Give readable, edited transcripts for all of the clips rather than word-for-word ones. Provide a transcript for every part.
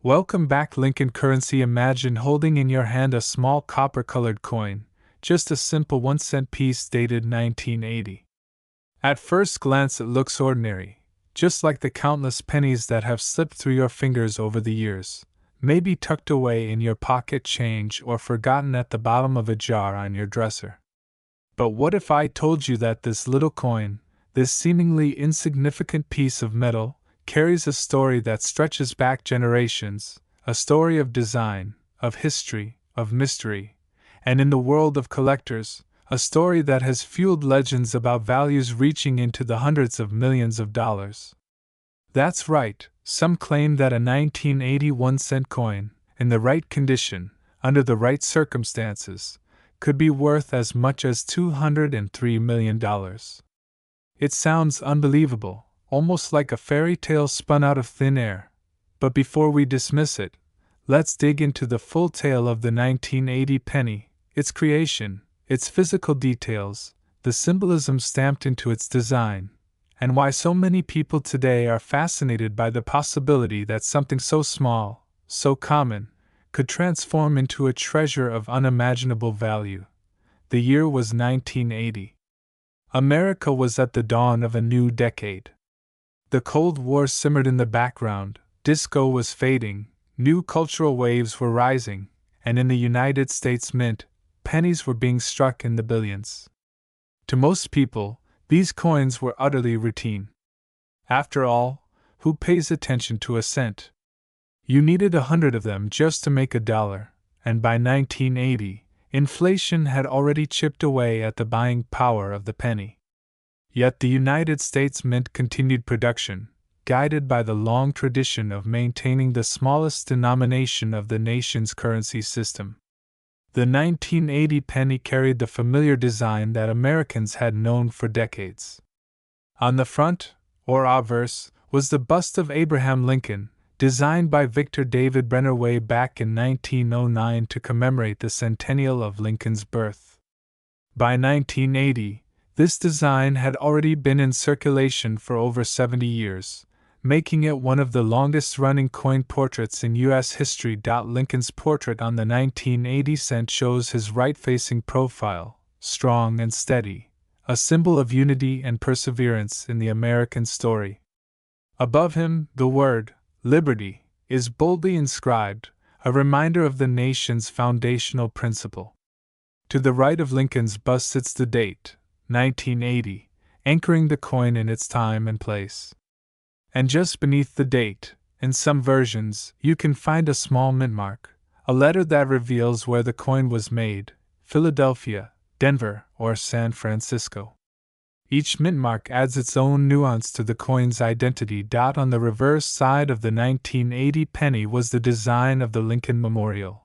Welcome back, Lincoln Currency. Imagine holding in your hand a small copper-colored coin, just a simple 1-cent piece dated 1980. At first glance, it looks ordinary, just like the countless pennies that have slipped through your fingers over the years, maybe tucked away in your pocket change or forgotten at the bottom of a jar on your dresser. But what if I told you that this little coin, this seemingly insignificant piece of metal, carries a story that stretches back generations, a story of design, of history, of mystery, and in the world of collectors, a story that has fueled legends about values reaching into the hundreds of millions of dollars? That's right, some claim that a 1980 1-cent coin, in the right condition, under the right circumstances, could be worth as much as $203 million. It sounds unbelievable, almost like a fairy tale spun out of thin air. But before we dismiss it, let's dig into the full tale of the 1980 penny, its creation, its physical details, the symbolism stamped into its design, and why so many people today are fascinated by the possibility that something so small, so common, could transform into a treasure of unimaginable value. The year was 1980. America was at the dawn of a new decade. The Cold War simmered in the background, disco was fading, new cultural waves were rising, and in the United States Mint, pennies were being struck in the billions. To most people, these coins were utterly routine. After all, who pays attention to a cent? You needed 100 of them just to make $1, and by 1980, inflation had already chipped away at the buying power of the penny. Yet the United States Mint continued production, guided by the long tradition of maintaining the smallest denomination of the nation's currency system. The 1980 penny carried the familiar design that Americans had known for decades. On the front, or obverse, was the bust of Abraham Lincoln, designed by Victor David Brenner way back in 1909 to commemorate the centennial of Lincoln's birth. By 1980, this design had already been in circulation for over 70 years, making it one of the longest-running coin portraits in U.S. history. Lincoln's portrait on the 1980 cent shows his right-facing profile, strong and steady, a symbol of unity and perseverance in the American story. Above him, the word, Liberty, is boldly inscribed, a reminder of the nation's foundational principle. To the right of Lincoln's bust sits the date, 1980, anchoring the coin in its time and place. And just beneath the date, in some versions, you can find a small mint mark, a letter that reveals where the coin was made: Philadelphia, Denver, or San Francisco. Each mint mark adds its own nuance to the coin's identity. On the reverse side of the 1980 penny was the design of the Lincoln Memorial,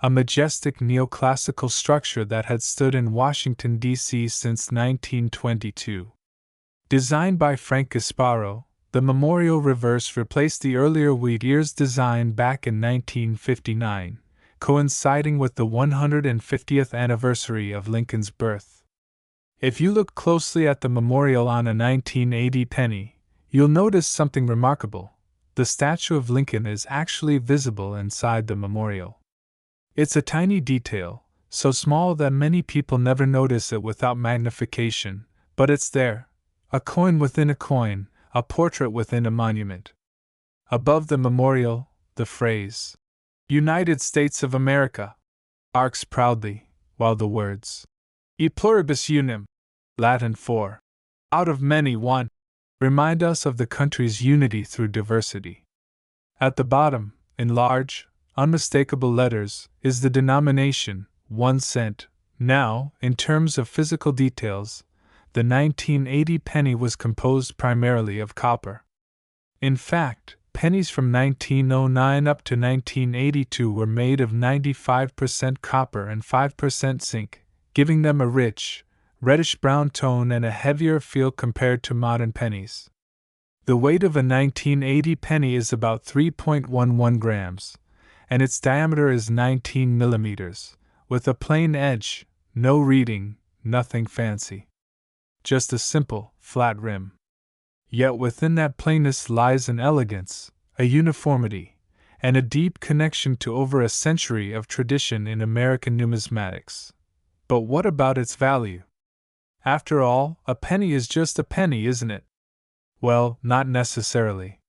a majestic neoclassical structure that had stood in Washington, D.C. since 1922. Designed by Frank Gasparo, the memorial reverse replaced the earlier wheat ears design back in 1959, coinciding with the 150th anniversary of Lincoln's birth. If you look closely at the memorial on a 1980 penny, you'll notice something remarkable. The statue of Lincoln is actually visible inside the memorial. It's a tiny detail, so small that many people never notice it without magnification, but it's there. A coin within a coin, a portrait within a monument. Above the memorial, the phrase, United States of America, arcs proudly, while the words, E pluribus unum, Latin for, out of many one, remind us of the country's unity through diversity. At the bottom, in large, unmistakable letters, is the denomination, 1 cent. Now, in terms of physical details, the 1980 penny was composed primarily of copper. In fact, pennies from 1909 up to 1982 were made of 95% copper and 5% zinc, giving them a rich, reddish-brown tone and a heavier feel compared to modern pennies. The weight of a 1980 penny is about 3.11 grams, and its diameter is 19 millimeters, with a plain edge, no reading, nothing fancy. Just a simple, flat rim. Yet within that plainness lies an elegance, a uniformity, and a deep connection to over a century of tradition in American numismatics. But what about its value? After all, a penny is just a penny, isn't it? Well, not necessarily.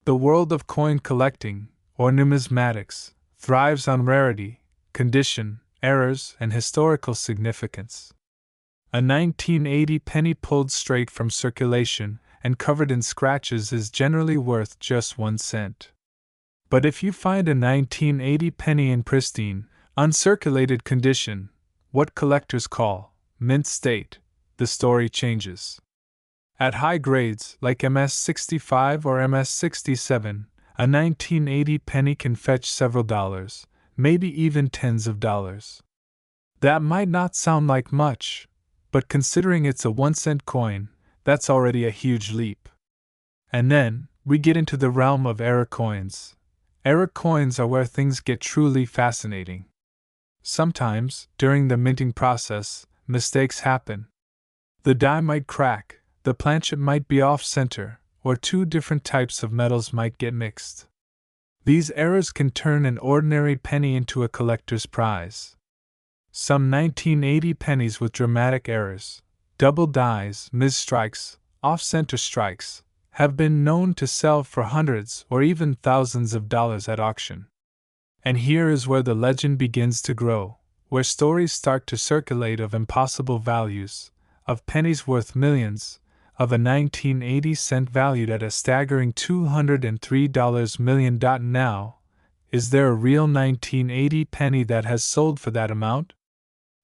The world of coin collecting, or numismatics, thrives on rarity, condition, errors, and historical significance. A 1980 penny pulled straight from circulation and covered in scratches is generally worth just 1 cent. But if you find a 1980 penny in pristine, uncirculated condition, what collectors call mint state, the story changes. At high grades, like MS-65 or MS-67, a 1980 penny can fetch several dollars, maybe even tens of dollars. That might not sound like much, but considering it's a 1-cent coin, that's already a huge leap. And then, we get into the realm of error coins. Error coins are where things get truly fascinating. Sometimes, during the minting process, mistakes happen. The die might crack, the planchet might be off-center, or 2 different types of metals might get mixed. These errors can turn an ordinary penny into a collector's prize. Some 1980 pennies with dramatic errors, double dies, misstrikes, off-center strikes, have been known to sell for hundreds or even thousands of dollars at auction. And here is where the legend begins to grow, where stories start to circulate of impossible values, of pennies worth millions, of a 1980 cent valued at a staggering $203 million. Now, is there a real 1980 penny that has sold for that amount?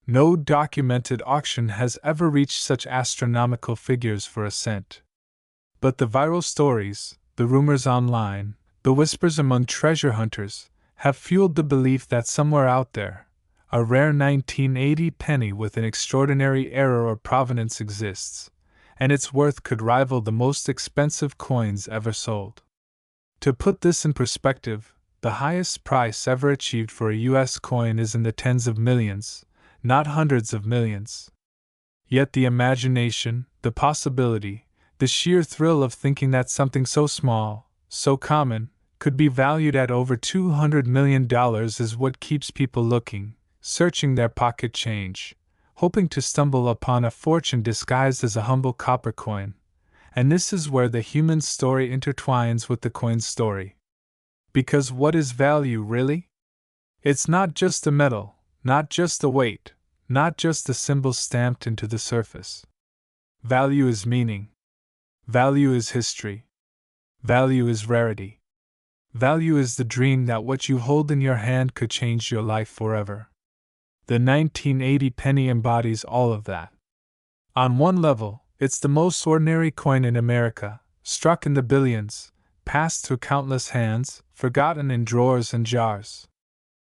No documented auction has ever reached such astronomical figures for a cent. But the viral stories, the rumors online, the whispers among treasure hunters, have fueled the belief that somewhere out there, a rare 1980 penny with an extraordinary error or provenance exists, and its worth could rival the most expensive coins ever sold. To put this in perspective, the highest price ever achieved for a US coin is in the tens of millions, not hundreds of millions. Yet the imagination, the possibility, the sheer thrill of thinking that something so small, so common, could be valued at over $200 million is what keeps people looking, searching their pocket change, hoping to stumble upon a fortune disguised as a humble copper coin. And this is where the human story intertwines with the coin's story. Because what is value really? It's not just a metal, not just a weight, not just a symbol stamped into the surface. Value is meaning. Value is history. Value is rarity. Value is the dream that what you hold in your hand could change your life forever. The 1980 penny embodies all of that. On one level, it's the most ordinary coin in America, struck in the billions, passed through countless hands, forgotten in drawers and jars.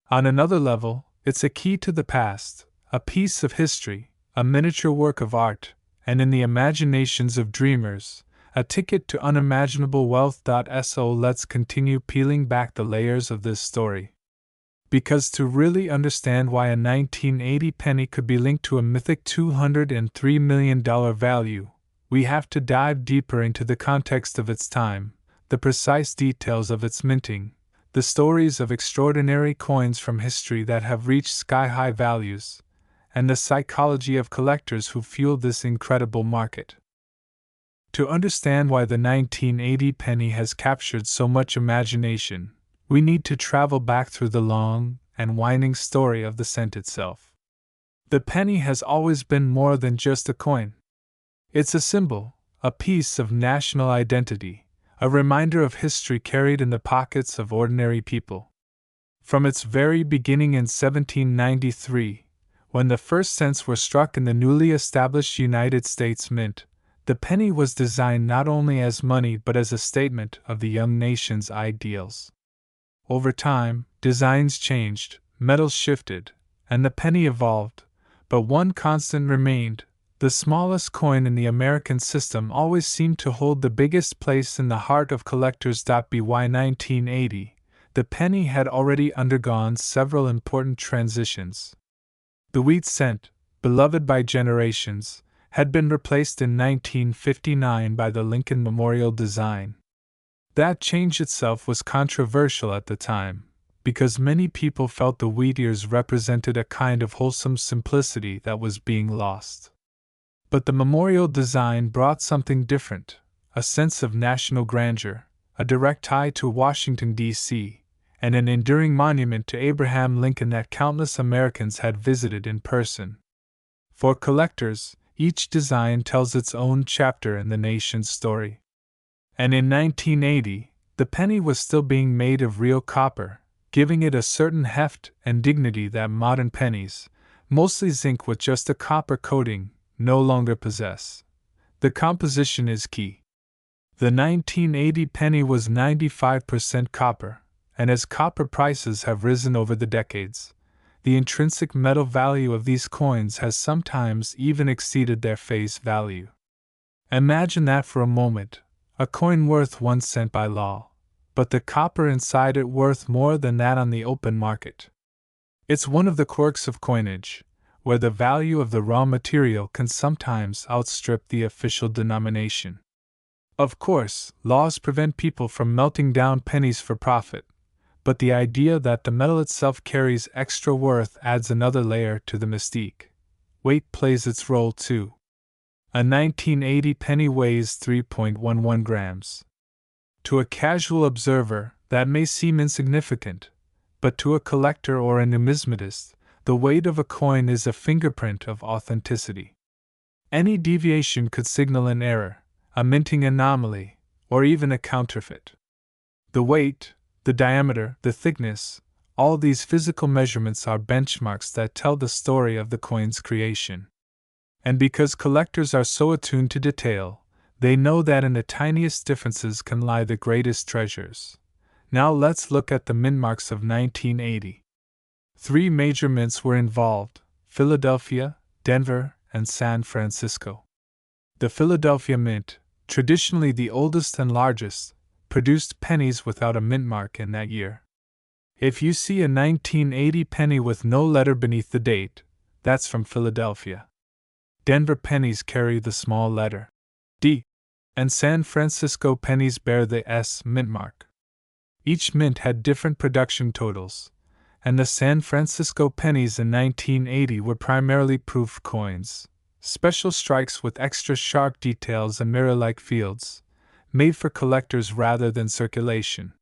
On another level, it's a key to the past, a piece of history, a miniature work of art, and in the imaginations of dreamers, a ticket to unimaginable wealth. So let's continue peeling back the layers of this story. Because to really understand why a 1980 penny could be linked to a mythic $203 million value, we have to dive deeper into the context of its time, the precise details of its minting, the stories of extraordinary coins from history that have reached sky-high values, and the psychology of collectors who fuel this incredible market. To understand why the 1980 penny has captured so much imagination, we need to travel back through the long and winding story of the cent itself. The penny has always been more than just a coin. It's a symbol, a piece of national identity, a reminder of history carried in the pockets of ordinary people. From its very beginning in 1793, when the first cents were struck in the newly established United States Mint, the penny was designed not only as money but as a statement of the young nation's ideals. Over time, designs changed, metals shifted, and the penny evolved, but one constant remained: the smallest coin in the American system always seemed to hold the biggest place in the heart of collectors. By 1980, the penny had already undergone several important transitions. The wheat cent, beloved by generations, had been replaced in 1959 by the Lincoln Memorial design. That change itself was controversial at the time, because many people felt the wheat ears represented a kind of wholesome simplicity that was being lost. But the memorial design brought something different, a sense of national grandeur, a direct tie to Washington, D.C., and an enduring monument to Abraham Lincoln that countless Americans had visited in person. For collectors, each design tells its own chapter in the nation's story. And in 1980, the penny was still being made of real copper, giving it a certain heft and dignity that modern pennies, mostly zinc with just a copper coating, no longer possess. The composition is key. The 1980 penny was 95% copper, and as copper prices have risen over the decades, the intrinsic metal value of these coins has sometimes even exceeded their face value. Imagine that for a moment, a coin worth 1 cent by law, but the copper inside it worth more than that on the open market. It's one of the quirks of coinage, where the value of the raw material can sometimes outstrip the official denomination. Of course, laws prevent people from melting down pennies for profit, but the idea that the metal itself carries extra worth adds another layer to the mystique. Weight plays its role too. A 1980 penny weighs 3.11 grams. To a casual observer, that may seem insignificant, but to a collector or a numismatist, the weight of a coin is a fingerprint of authenticity. Any deviation could signal an error, a minting anomaly, or even a counterfeit. The weight, the diameter, the thickness, all these physical measurements are benchmarks that tell the story of the coin's creation. And because collectors are so attuned to detail, they know that in the tiniest differences can lie the greatest treasures. Now let's look at the mint marks of 1980. 3 major mints were involved: Philadelphia, Denver, and San Francisco. The Philadelphia Mint, traditionally the oldest and largest, produced pennies without a mint mark in that year. If you see a 1980 penny with no letter beneath the date, that's from Philadelphia. Denver pennies carry the small letter D, and San Francisco pennies bear the S mint mark. Each mint had different production totals, and the San Francisco pennies in 1980 were primarily proof coins, special strikes with extra sharp details and mirror-like fields, made for collectors rather than circulation.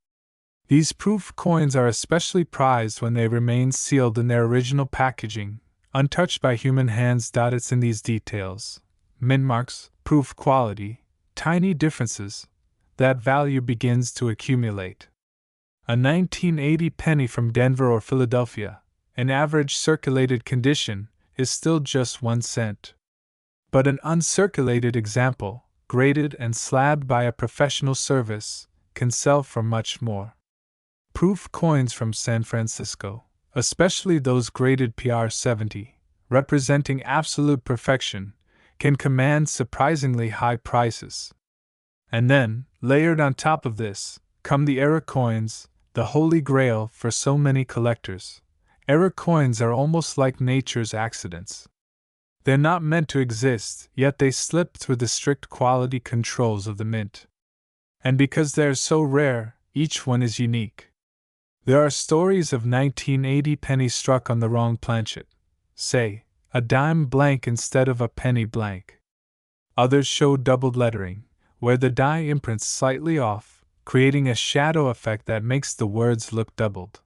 These proof coins are especially prized when they remain sealed in their original packaging, untouched by human hands. It's in these details, mint marks, proof quality, tiny differences, that value begins to accumulate. A 1980 penny from Denver or Philadelphia, in average circulated condition, is still just 1 cent. But an uncirculated example, graded and slabbed by a professional service, can sell for much more. Proof coins from San Francisco, especially those graded PR70, representing absolute perfection, can command surprisingly high prices. And then, layered on top of this, come the error coins, the holy grail for so many collectors. Error coins are almost like nature's accidents. They're not meant to exist, yet they slip through the strict quality controls of the mint. And because they're so rare, each one is unique. There are stories of 1980 pennies struck on the wrong planchet, say, a dime blank instead of a penny blank. Others show doubled lettering, where the die imprints slightly off, creating a shadow effect that makes the words look doubled.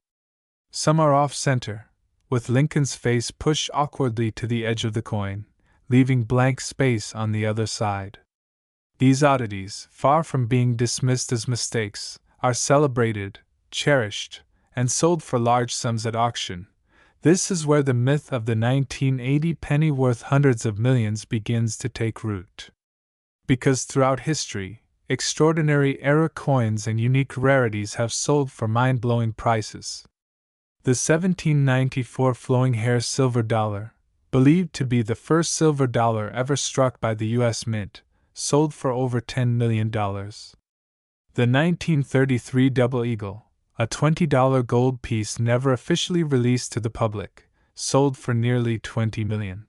Some are off-center, with Lincoln's face pushed awkwardly to the edge of the coin, leaving blank space on the other side. These oddities, far from being dismissed as mistakes, are celebrated, cherished, and sold for large sums at auction. This is where the myth of the 1980 penny worth hundreds of millions begins to take root. Because throughout history, extraordinary error coins and unique rarities have sold for mind-blowing prices. The 1794 flowing hair silver dollar, believed to be the first silver dollar ever struck by the U.S. Mint, sold for over $10 million. The 1933 Double Eagle, a $20 gold piece never officially released to the public, sold for nearly $20 million.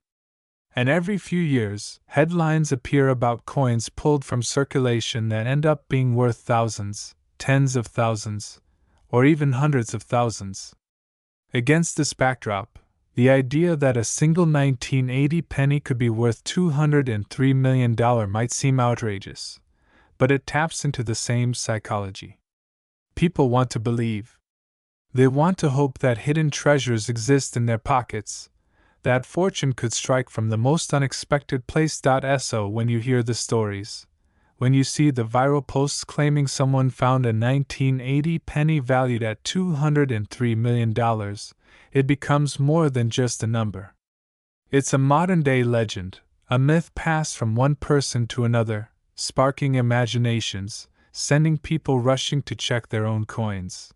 And every few years, headlines appear about coins pulled from circulation that end up being worth thousands, tens of thousands, or even hundreds of thousands. Against this backdrop, the idea that a single 1980 penny could be worth $203 million might seem outrageous, but it taps into the same psychology. People want to believe. They want to hope that hidden treasures exist in their pockets, that fortune could strike from the most unexpected place. So when you hear the stories, when you see the viral posts claiming someone found a 1980 penny valued at $203 million, it becomes more than just a number. It's a modern-day legend, a myth passed from one person to another, sparking imaginations, sending people rushing to check their own coins.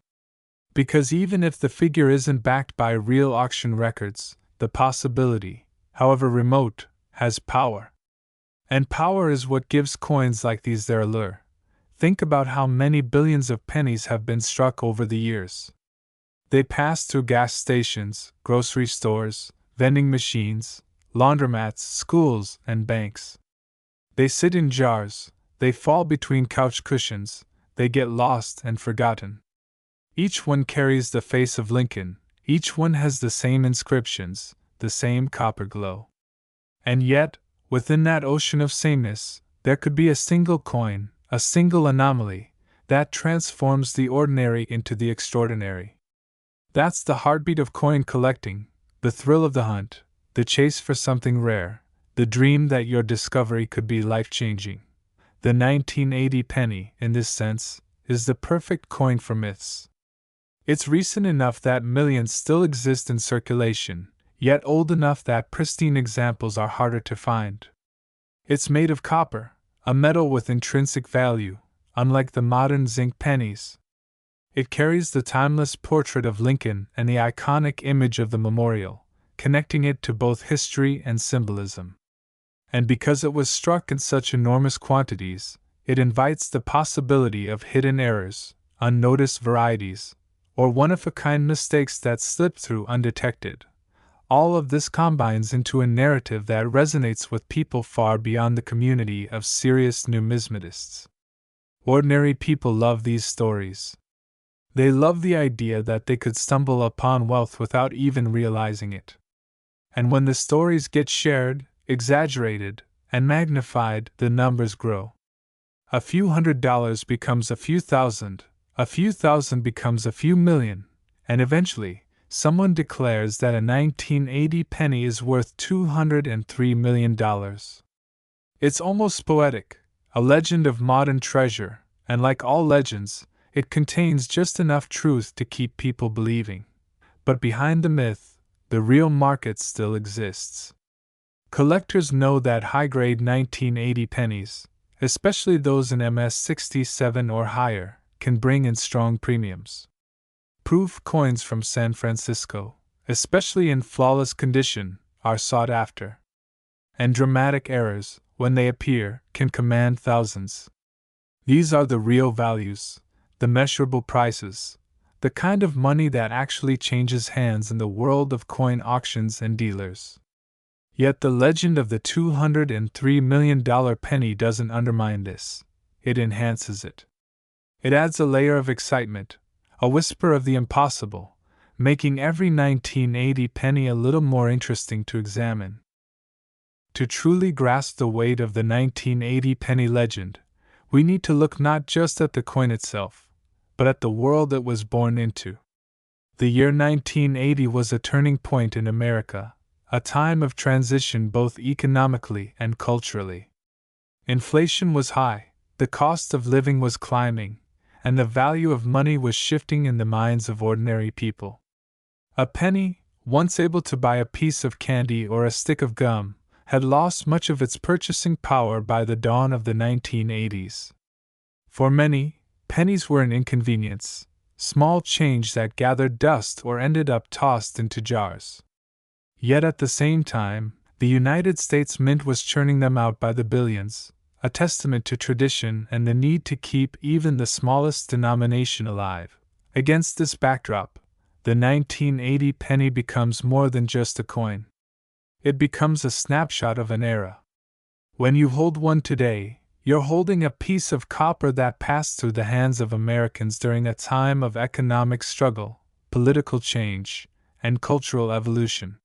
Because even if the figure isn't backed by real auction records, the possibility, however remote, has power. And power is what gives coins like these their allure. Think about how many billions of pennies have been struck over the years. They pass through gas stations, grocery stores, vending machines, laundromats, schools, and banks. They sit in jars, they fall between couch cushions, they get lost and forgotten. Each one carries the face of Lincoln, each one has the same inscriptions, the same copper glow. And yet, within that ocean of sameness, there could be a single coin, a single anomaly, that transforms the ordinary into the extraordinary. That's the heartbeat of coin collecting, the thrill of the hunt, the chase for something rare, the dream that your discovery could be life-changing. The 1980 penny, in this sense, is the perfect coin for myths. It's recent enough that millions still exist in circulation, yet old enough that pristine examples are harder to find. It's made of copper, a metal with intrinsic value, unlike the modern zinc pennies. It carries the timeless portrait of Lincoln and the iconic image of the memorial, connecting it to both history and symbolism. And because it was struck in such enormous quantities, it invites the possibility of hidden errors, unnoticed varieties, or one-of-a-kind mistakes that slip through undetected. All of this combines into a narrative that resonates with people far beyond the community of serious numismatists. Ordinary people love these stories. They love the idea that they could stumble upon wealth without even realizing it. And when the stories get shared, exaggerated, and magnified, the numbers grow. A few $100 becomes a few thousand becomes a few million, and eventually, someone declares that a 1980 penny is worth $203 million. It's almost poetic, a legend of modern treasure, and like all legends, it contains just enough truth to keep people believing. But behind the myth, the real market still exists. Collectors know that high-grade 1980 pennies, especially those in MS-67 or higher, can bring in strong premiums. Proof coins from San Francisco, especially in flawless condition, are sought after. And dramatic errors, when they appear, can command thousands. These are the real values, the measurable prices, the kind of money that actually changes hands in the world of coin auctions and dealers. Yet the legend of the $203 million penny doesn't undermine this, it enhances it. It adds a layer of excitement, a whisper of the impossible, making every 1980 penny a little more interesting to examine. To truly grasp the weight of the 1980 penny legend, we need to look not just at the coin itself, but at the world it was born into. The year 1980 was a turning point in America, a time of transition both economically and culturally. Inflation was high, the cost of living was climbing, and the value of money was shifting in the minds of ordinary people. A penny, once able to buy a piece of candy or a stick of gum, had lost much of its purchasing power by the dawn of the 1980s. For many, pennies were an inconvenience, small change that gathered dust or ended up tossed into jars. Yet at the same time, the United States Mint was churning them out by the billions, a testament to tradition and the need to keep even the smallest denomination alive. Against this backdrop, the 1980 penny becomes more than just a coin. It becomes a snapshot of an era. When you hold one today, You're holding a piece of copper that passed through the hands of Americans during a time of economic struggle, political change, and cultural evolution.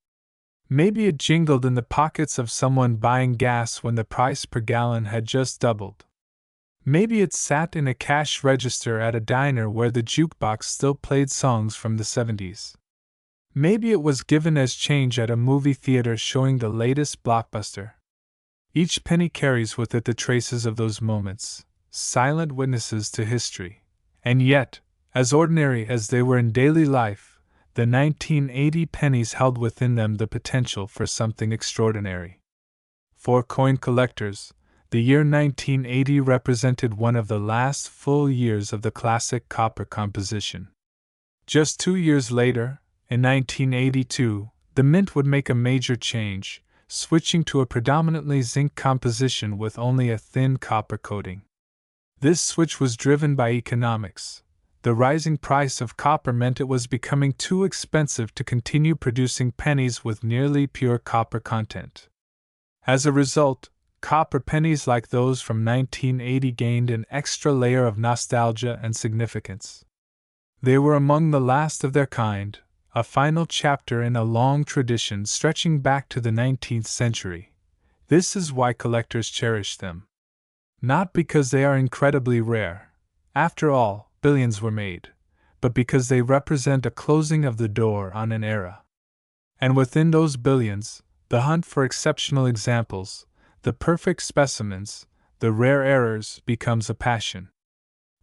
Maybe it jingled in the pockets of someone buying gas when the price per gallon had just doubled. Maybe it sat in a cash register at a diner where the jukebox still played songs from the 70s. Maybe it was given as change at a movie theater showing the latest blockbuster. Each penny carries with it the traces of those moments, silent witnesses to history. And yet, as ordinary as they were in daily life, the 1980 pennies held within them the potential for something extraordinary. For coin collectors, the year 1980 represented one of the last full years of the classic copper composition. Just 2 years later, in 1982, the mint would make a major change, switching to a predominantly zinc composition with only a thin copper coating. This switch was driven by economics. The rising price of copper meant it was becoming too expensive to continue producing pennies with nearly pure copper content. As a result, copper pennies like those from 1980 gained an extra layer of nostalgia and significance. They were among the last of their kind, a final chapter in a long tradition stretching back to the 19th century. This is why collectors cherish them. Not because they are incredibly rare, after all, billions were made, but because they represent a closing of the door on an era. And within those billions, the hunt for exceptional examples, the perfect specimens, the rare errors becomes a passion.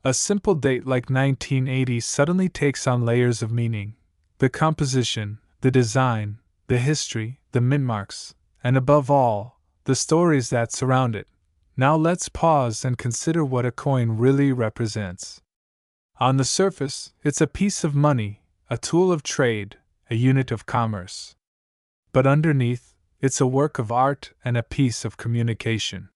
A simple date like 1980 suddenly takes on layers of meaning. The composition, the design, the history, the mint marks, and above all, the stories that surround it. Now let's pause and consider what a coin really represents. On the surface, it's a piece of money, a tool of trade, a unit of commerce. But underneath, it's a work of art and a piece of communication.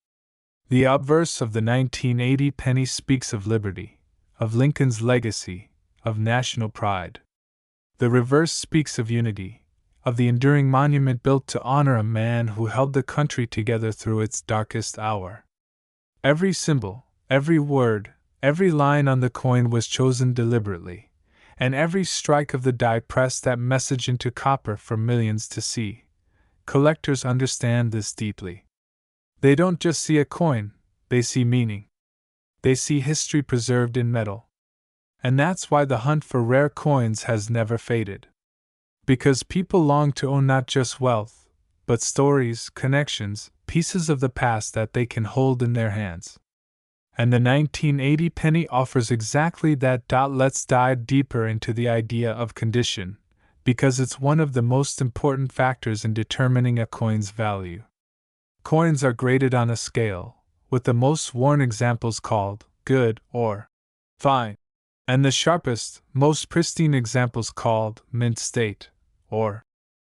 The obverse of the 1980 penny speaks of liberty, of Lincoln's legacy, of national pride. The reverse speaks of unity, of the enduring monument built to honor a man who held the country together through its darkest hour. Every symbol, every word, every line on the coin was chosen deliberately, and every strike of the die pressed that message into copper for millions to see. Collectors understand this deeply. They don't just see a coin, they see meaning. They see history preserved in metal. And that's why the hunt for rare coins has never faded. Because people long to own not just wealth, but stories, connections, pieces of the past that they can hold in their hands. And the 1980 penny offers exactly that. Let's dive deeper into the idea of condition, because it's one of the most important factors in determining a coin's value. Coins are graded on a scale, with the most worn examples called good or fine, and the sharpest, most pristine examples called mint state or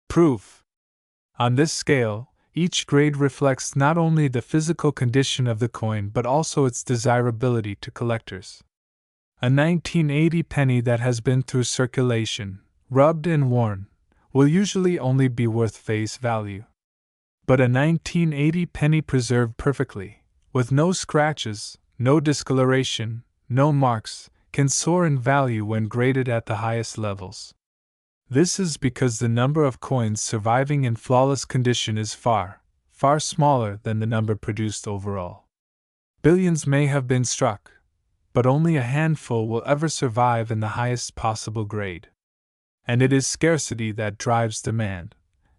proof. On this scale, each grade reflects not only the physical condition of the coin but also its desirability to collectors. A 1980 penny that has been through circulation, rubbed and worn, will usually only be worth face value. But a 1980 penny preserved perfectly, with no scratches, no discoloration, no marks, can soar in value when graded at the highest levels. This is because the number of coins surviving in flawless condition is far, far smaller than the number produced overall. Billions may have been struck, but only a handful will ever survive in the highest possible grade. And it is scarcity that drives demand.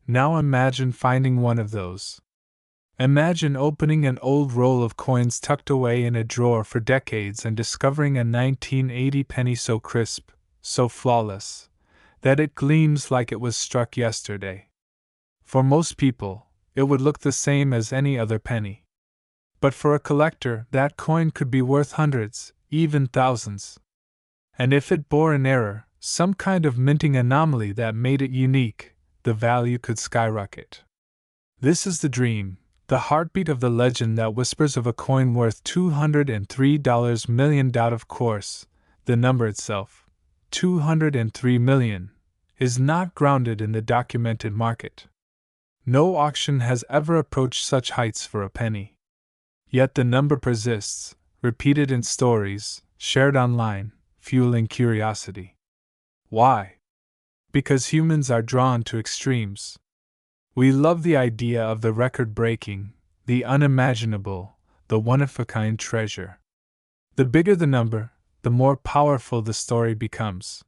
Now imagine finding one of those. Imagine opening an old roll of coins tucked away in a drawer for decades and discovering a 1980 penny so crisp, so flawless, that it gleams like it was struck yesterday. For most people, it would look the same as any other penny. But for a collector, that coin could be worth hundreds, even thousands. And if it bore an error, some kind of minting anomaly that made it unique, the value could skyrocket. This is the dream, the heartbeat of the legend that whispers of a coin worth $203 million. Of course, the number itself, 203 million, is not grounded in the documented market. No auction has ever approached such heights for a penny. Yet the number persists, repeated in stories, shared online, fueling curiosity. Why? Because humans are drawn to extremes. We love the idea of the record-breaking, the unimaginable, the one-of-a-kind treasure. The bigger the number, the more powerful the story becomes.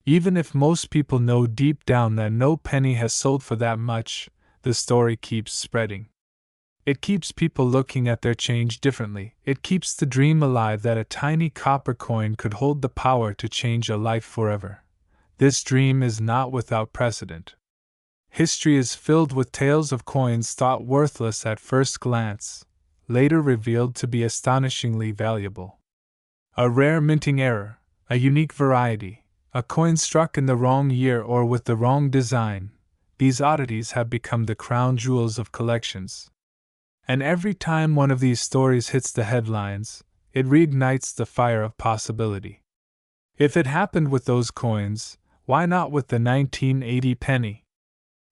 Even if most people know deep down that no penny has sold for that much, the story keeps spreading. It keeps people looking at their change differently. It keeps the dream alive that a tiny copper coin could hold the power to change a life forever. This dream is not without precedent. History is filled with tales of coins thought worthless at first glance, later revealed to be astonishingly valuable. A rare minting error, a unique variety, a coin struck in the wrong year or with the wrong design, these oddities have become the crown jewels of collections. And every time one of these stories hits the headlines, it reignites the fire of possibility. If it happened with those coins, why not with the 1980 penny?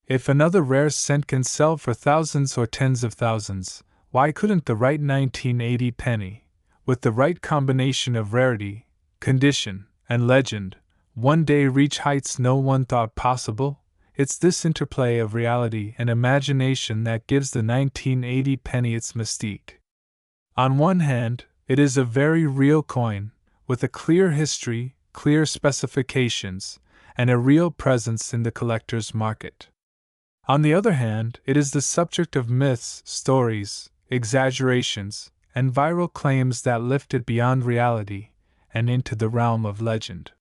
If another rare cent can sell for thousands or tens of thousands, why couldn't the right 1980 penny, with the right combination of rarity, condition, and legend, one day reach heights no one thought possible? It's this interplay of reality and imagination that gives the 1980 penny its mystique. On one hand, it is a very real coin, with a clear history, clear specifications, and a real presence in the collector's market. On the other hand, it is the subject of myths, stories, exaggerations, and viral claims that lift it beyond reality and into the realm of legend.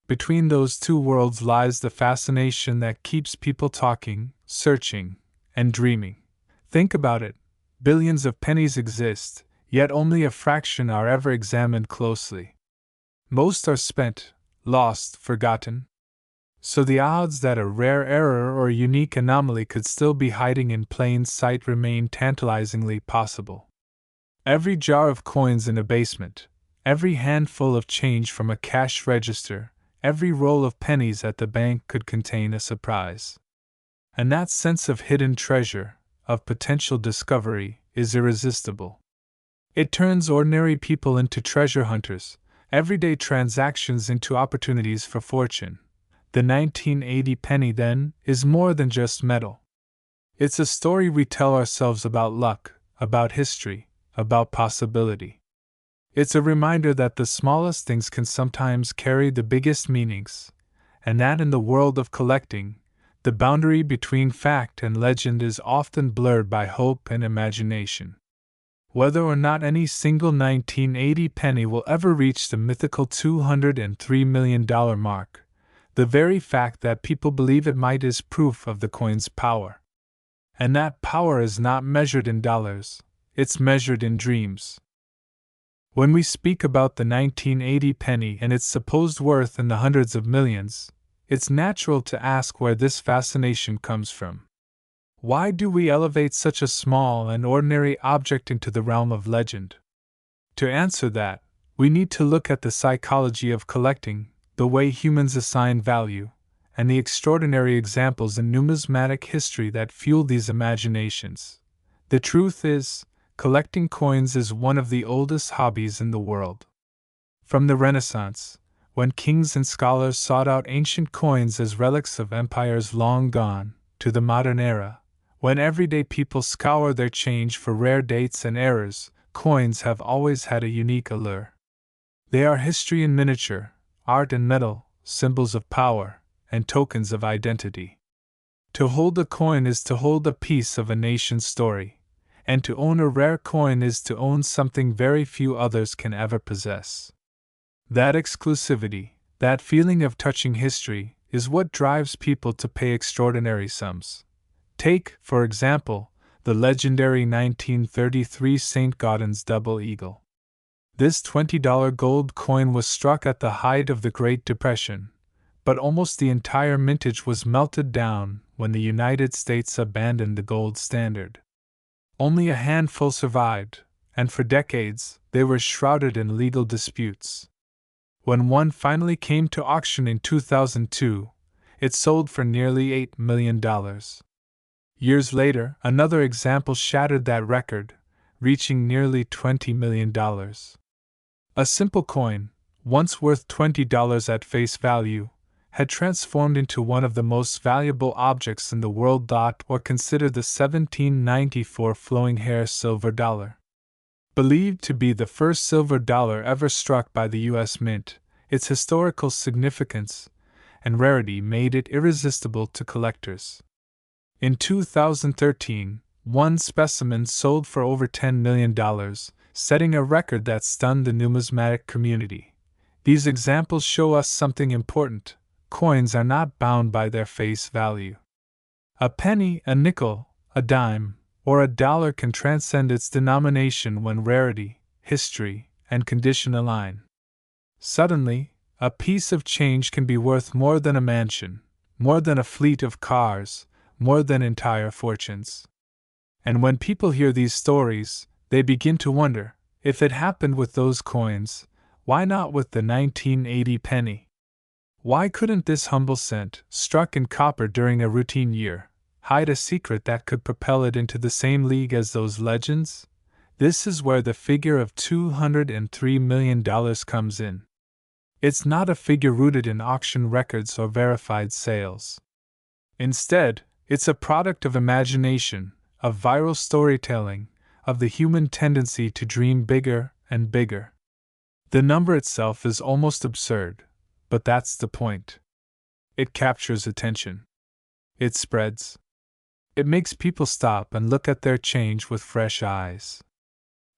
Between those two worlds lies the fascination that keeps people talking, searching, and dreaming. Think about it. Billions of pennies exist, yet only a fraction are ever examined closely. Most are spent, lost, forgotten. So the odds that a rare error or unique anomaly could still be hiding in plain sight remain tantalizingly possible. Every jar of coins in a basement, every handful of change from a cash register, every roll of pennies at the bank could contain a surprise. And that sense of hidden treasure, of potential discovery, is irresistible. It turns ordinary people into treasure hunters, everyday transactions into opportunities for fortune. The 1980 penny, then, is more than just metal. It's a story we tell ourselves about luck, about history, about possibility. It's a reminder that the smallest things can sometimes carry the biggest meanings, and that in the world of collecting, the boundary between fact and legend is often blurred by hope and imagination. Whether or not any single 1980 penny will ever reach the mythical $203 million mark, the very fact that people believe it might is proof of the coin's power. And that power is not measured in dollars, it's measured in dreams. When we speak about the 1980 penny and its supposed worth in the hundreds of millions, it's natural to ask where this fascination comes from. Why do we elevate such a small and ordinary object into the realm of legend? To answer that, we need to look at the psychology of collecting, the way humans assign value, and the extraordinary examples in numismatic history that fuel these imaginations. The truth is, collecting coins is one of the oldest hobbies in the world. From the Renaissance, when kings and scholars sought out ancient coins as relics of empires long gone, to the modern era, when everyday people scour their change for rare dates and errors, coins have always had a unique allure. They are history in miniature, art in metal, symbols of power, and tokens of identity. To hold a coin is to hold a piece of a nation's story, and to own a rare coin is to own something very few others can ever possess. That exclusivity, that feeling of touching history, is what drives people to pay extraordinary sums. Take, for example, the legendary 1933 St. Gaudens double eagle. This $20 gold coin was struck at the height of the Great Depression, but almost the entire mintage was melted down when the United States abandoned the gold standard. Only a handful survived, and for decades they were shrouded in legal disputes. When one finally came to auction in 2002, it sold for nearly $8 million. Years later, another example shattered that record, reaching nearly $20 million. A simple coin, once worth $20 at face value, had transformed into one of the most valuable objects in the world. Or consider the 1794 flowing hair silver dollar. Believed to be the first silver dollar ever struck by the U.S. Mint, its historical significance and rarity made it irresistible to collectors. In 2013, one specimen sold for over $10 million, setting a record that stunned the numismatic community. These examples show us something important: coins are not bound by their face value. A penny, a nickel, a dime, or a dollar can transcend its denomination when rarity, history, and condition align. Suddenly, a piece of change can be worth more than a mansion, more than a fleet of cars, more than entire fortunes. And when people hear these stories, they begin to wonder, if it happened with those coins, why not with the 1980 penny? Why couldn't this humble cent, struck in copper during a routine year, hide a secret that could propel it into the same league as those legends? This is where the figure of $203 million comes in. It's not a figure rooted in auction records or verified sales. Instead, it's a product of imagination, of viral storytelling, of the human tendency to dream bigger and bigger. The number itself is almost absurd, but that's the point. It captures attention. It spreads. It makes people stop and look at their change with fresh eyes.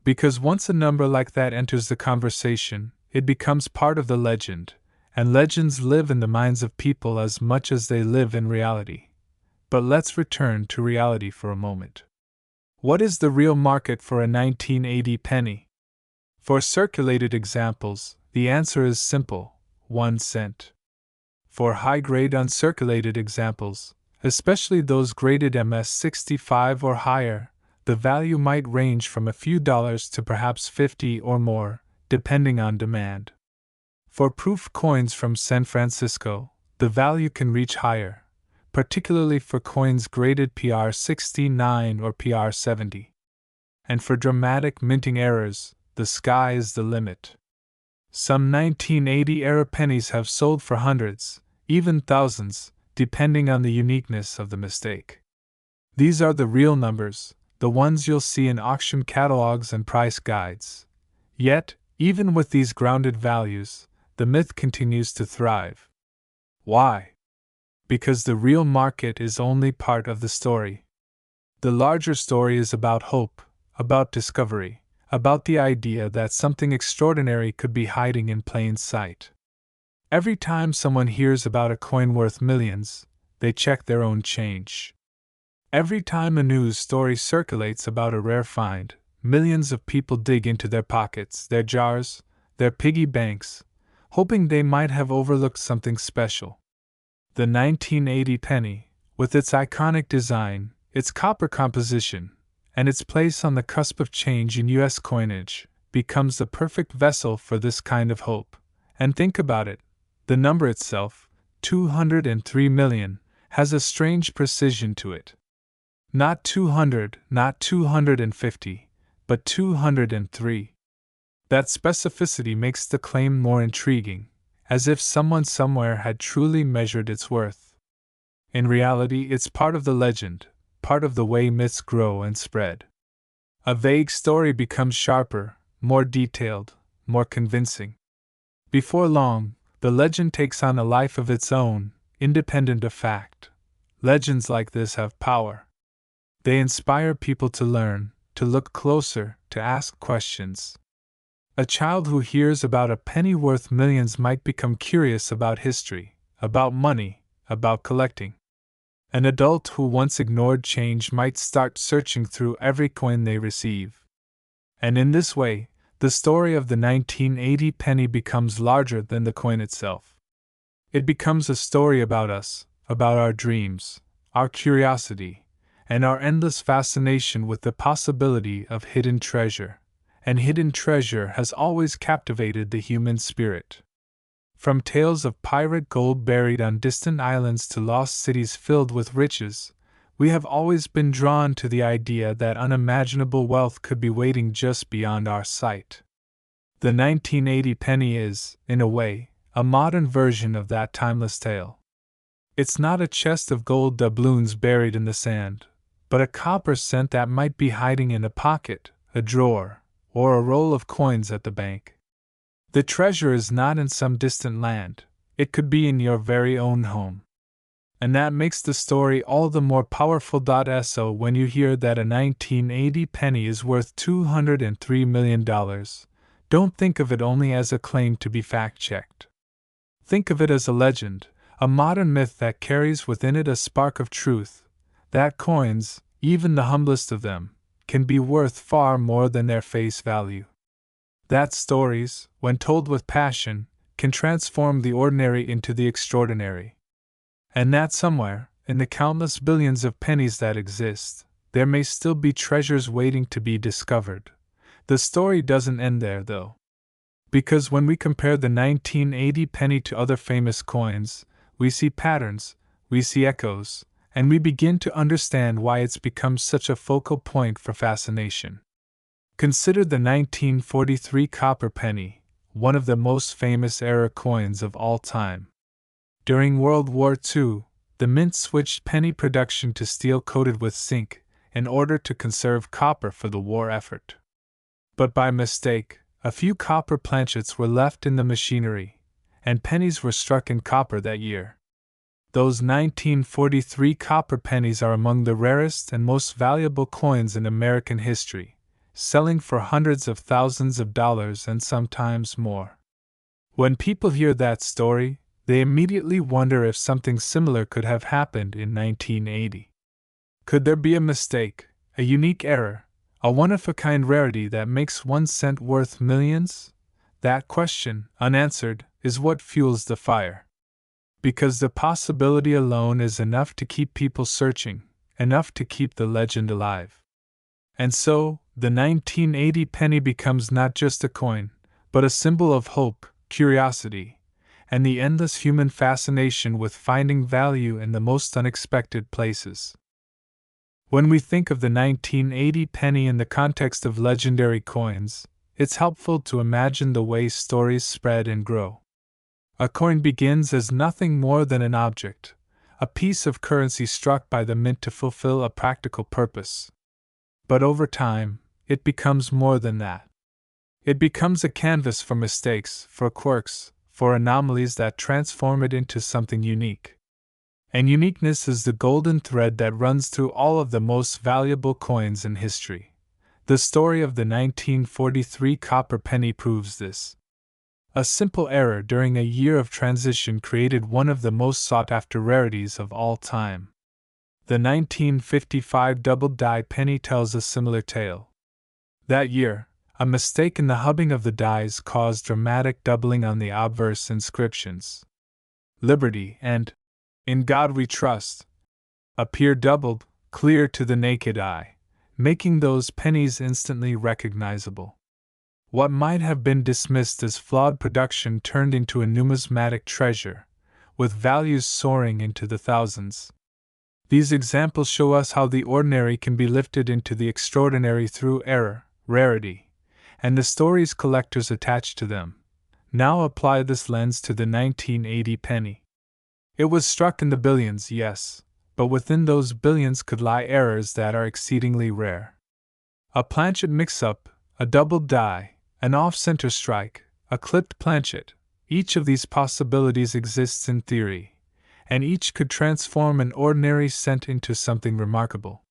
Because once a number like that enters the conversation, it becomes part of the legend, and legends live in the minds of people as much as they live in reality. But let's return to reality for a moment. What is the real market for a 1980 penny? For circulated examples, the answer is simple: 1 cent. For high-grade uncirculated examples, especially those graded MS65 or higher, the value might range from a few dollars to perhaps 50 or more, depending on demand. For proof coins from San Francisco, the value can reach higher, particularly for coins graded PR69 or PR70. And for dramatic minting errors, the sky is the limit. Some 1980-era pennies have sold for hundreds, even thousands, depending on the uniqueness of the mistake. These are the real numbers, the ones you'll see in auction catalogs and price guides. Yet, even with these grounded values, the myth continues to thrive. Why? Because the real market is only part of the story. The larger story is about hope, about discovery, about the idea that something extraordinary could be hiding in plain sight. Every time someone hears about a coin worth millions, they check their own change. Every time a news story circulates about a rare find, millions of people dig into their pockets, their jars, their piggy banks, hoping they might have overlooked something special. The 1980 penny, with its iconic design, its copper composition, and its place on the cusp of change in U.S. coinage, becomes the perfect vessel for this kind of hope. And think about it, the number itself, 203 million, has a strange precision to it. Not 200, not 250, but 203. That specificity makes the claim more intriguing, as if someone somewhere had truly measured its worth. In reality, it's part of the legend, part of the way myths grow and spread. A vague story becomes sharper, more detailed, more convincing. Before long, the legend takes on a life of its own, independent of fact. Legends like this have power. They inspire people to learn, to look closer, to ask questions. A child who hears about a penny worth millions might become curious about history, about money, about collecting. An adult who once ignored change might start searching through every coin they receive. And in this way, the story of the 1980 penny becomes larger than the coin itself. It becomes a story about us, about our dreams, our curiosity, and our endless fascination with the possibility of hidden treasure. And hidden treasure has always captivated the human spirit. From tales of pirate gold buried on distant islands to lost cities filled with riches, We have always been drawn to the idea that unimaginable wealth could be waiting just beyond our sight. The 1980 penny is, in a way, a modern version of that timeless tale. It's not a chest of gold doubloons buried in the sand, but a copper cent that might be hiding in a pocket, a drawer, or a roll of coins at the bank. The treasure is not in some distant land, it could be in your very own home. And that makes the story all the more powerful. So when you hear that a 1980 penny is worth $203 million, don't think of it only as a claim to be fact-checked. Think of it as a legend, a modern myth that carries within it a spark of truth, that coins, even the humblest of them, can be worth far more than their face value. That stories, when told with passion, can transform the ordinary into the extraordinary. And that somewhere, in the countless billions of pennies that exist, there may still be treasures waiting to be discovered. The story doesn't end there, though. Because when we compare the 1980 penny to other famous coins, we see patterns, we see echoes, and we begin to understand why it's become such a focal point for fascination. Consider the 1943 copper penny, one of the most famous era coins of all time. During World War II, the mint switched penny production to steel coated with zinc in order to conserve copper for the war effort. But by mistake, a few copper planchets were left in the machinery, and pennies were struck in copper that year. Those 1943 copper pennies are among the rarest and most valuable coins in American history, selling for hundreds of thousands of dollars and sometimes more. When people hear that story, they immediately wonder if something similar could have happened in 1980. Could there be a mistake, a unique error, a one-of-a-kind rarity that makes 1 cent worth millions? That question, unanswered, is what fuels the fire. Because the possibility alone is enough to keep people searching, enough to keep the legend alive. And so, the 1980 penny becomes not just a coin, but a symbol of hope, curiosity, and the endless human fascination with finding value in the most unexpected places. When we think of the 1980 penny in the context of legendary coins, it's helpful to imagine the way stories spread and grow. A coin begins as nothing more than an object, a piece of currency struck by the mint to fulfill a practical purpose. But over time, it becomes more than that. It becomes a canvas for mistakes, for quirks, for anomalies that transform it into something unique. And uniqueness is the golden thread that runs through all of the most valuable coins in history. The story of the 1943 copper penny proves this. A simple error during a year of transition created one of the most sought-after rarities of all time. The 1955 double-die penny tells a similar tale. That year, a mistake in the hubbing of the dies caused dramatic doubling on the obverse inscriptions. Liberty and In God We Trust appear doubled, clear to the naked eye, making those pennies instantly recognizable. What might have been dismissed as flawed production turned into a numismatic treasure, with values soaring into the thousands. These examples show us how the ordinary can be lifted into the extraordinary through error, rarity, and the stories collectors attach to them. Now apply this lens to the 1980 penny. It was struck in the billions, yes, but within those billions could lie errors that are exceedingly rare. A planchet mix-up, a double die, an off-center strike, a clipped planchet, each of these possibilities exists in theory, and each could transform an ordinary cent into something remarkable.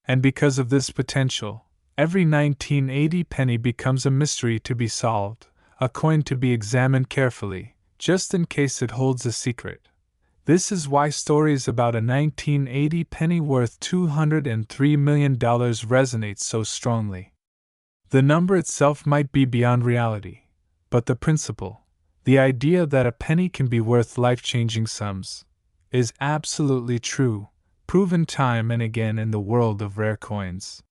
And because of this potential, every 1980 penny becomes a mystery to be solved, a coin to be examined carefully, just in case it holds a secret. This is why stories about a 1980 penny worth $203 million resonate so strongly. The number itself might be beyond reality, but the principle, the idea that a penny can be worth life-changing sums, is absolutely true, proven time and again in the world of rare coins.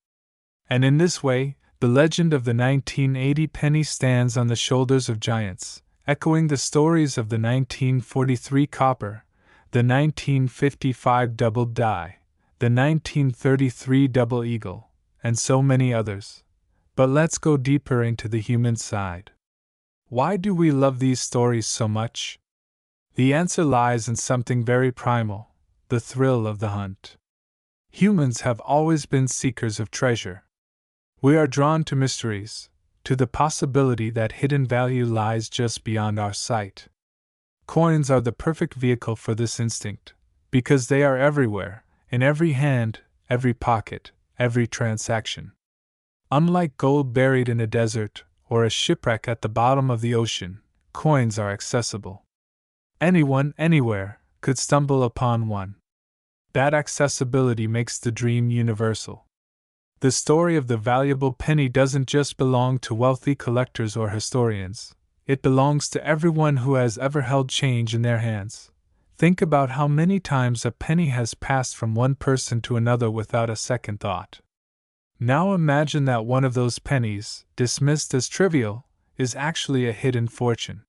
And in this way, the legend of the 1980 penny stands on the shoulders of giants, echoing the stories of the 1943 copper, the 1955 double die, the 1933 Double Eagle, and so many others. But let's go deeper into the human side. Why do we love these stories so much? The answer lies in something very primal: the thrill of the hunt. Humans have always been seekers of treasure. We are drawn to mysteries, to the possibility that hidden value lies just beyond our sight. Coins are the perfect vehicle for this instinct, because they are everywhere, in every hand, every pocket, every transaction. Unlike gold buried in a desert or a shipwreck at the bottom of the ocean, coins are accessible. Anyone, anywhere, could stumble upon one. That accessibility makes the dream universal. The story of the valuable penny doesn't just belong to wealthy collectors or historians. It belongs to everyone who has ever held change in their hands. Think about how many times a penny has passed from one person to another without a second thought. Now imagine that one of those pennies, dismissed as trivial, is actually a hidden fortune.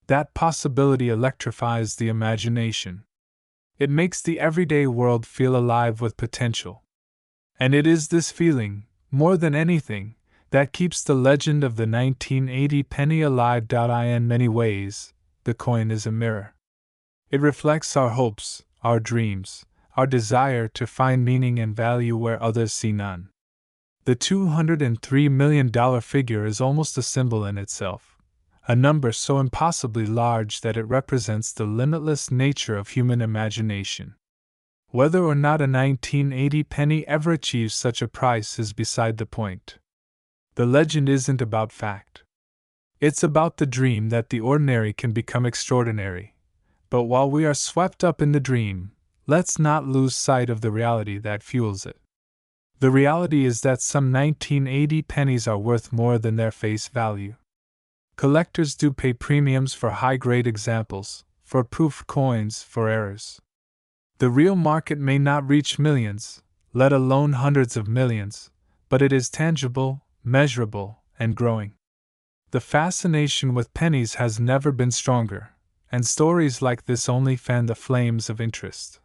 That possibility electrifies the imagination. It makes the everyday world feel alive with potential. And it is this feeling, more than anything, that keeps the legend of the 1980 penny alive. In many ways, the coin is a mirror. It reflects our hopes, our dreams, our desire to find meaning and value where others see none. The $203 million figure is almost a symbol in itself, a number so impossibly large that it represents the limitless nature of human imagination. Whether or not a 1980 penny ever achieves such a price is beside the point. The legend isn't about fact. It's about the dream that the ordinary can become extraordinary. But while we are swept up in the dream, let's not lose sight of the reality that fuels it. The reality is that some 1980 pennies are worth more than their face value. Collectors do pay premiums for high-grade examples, for proof coins, for errors. The real market may not reach millions, let alone hundreds of millions, but it is tangible, measurable, and growing. The fascination with pennies has never been stronger, and stories like this only fan the flames of interest.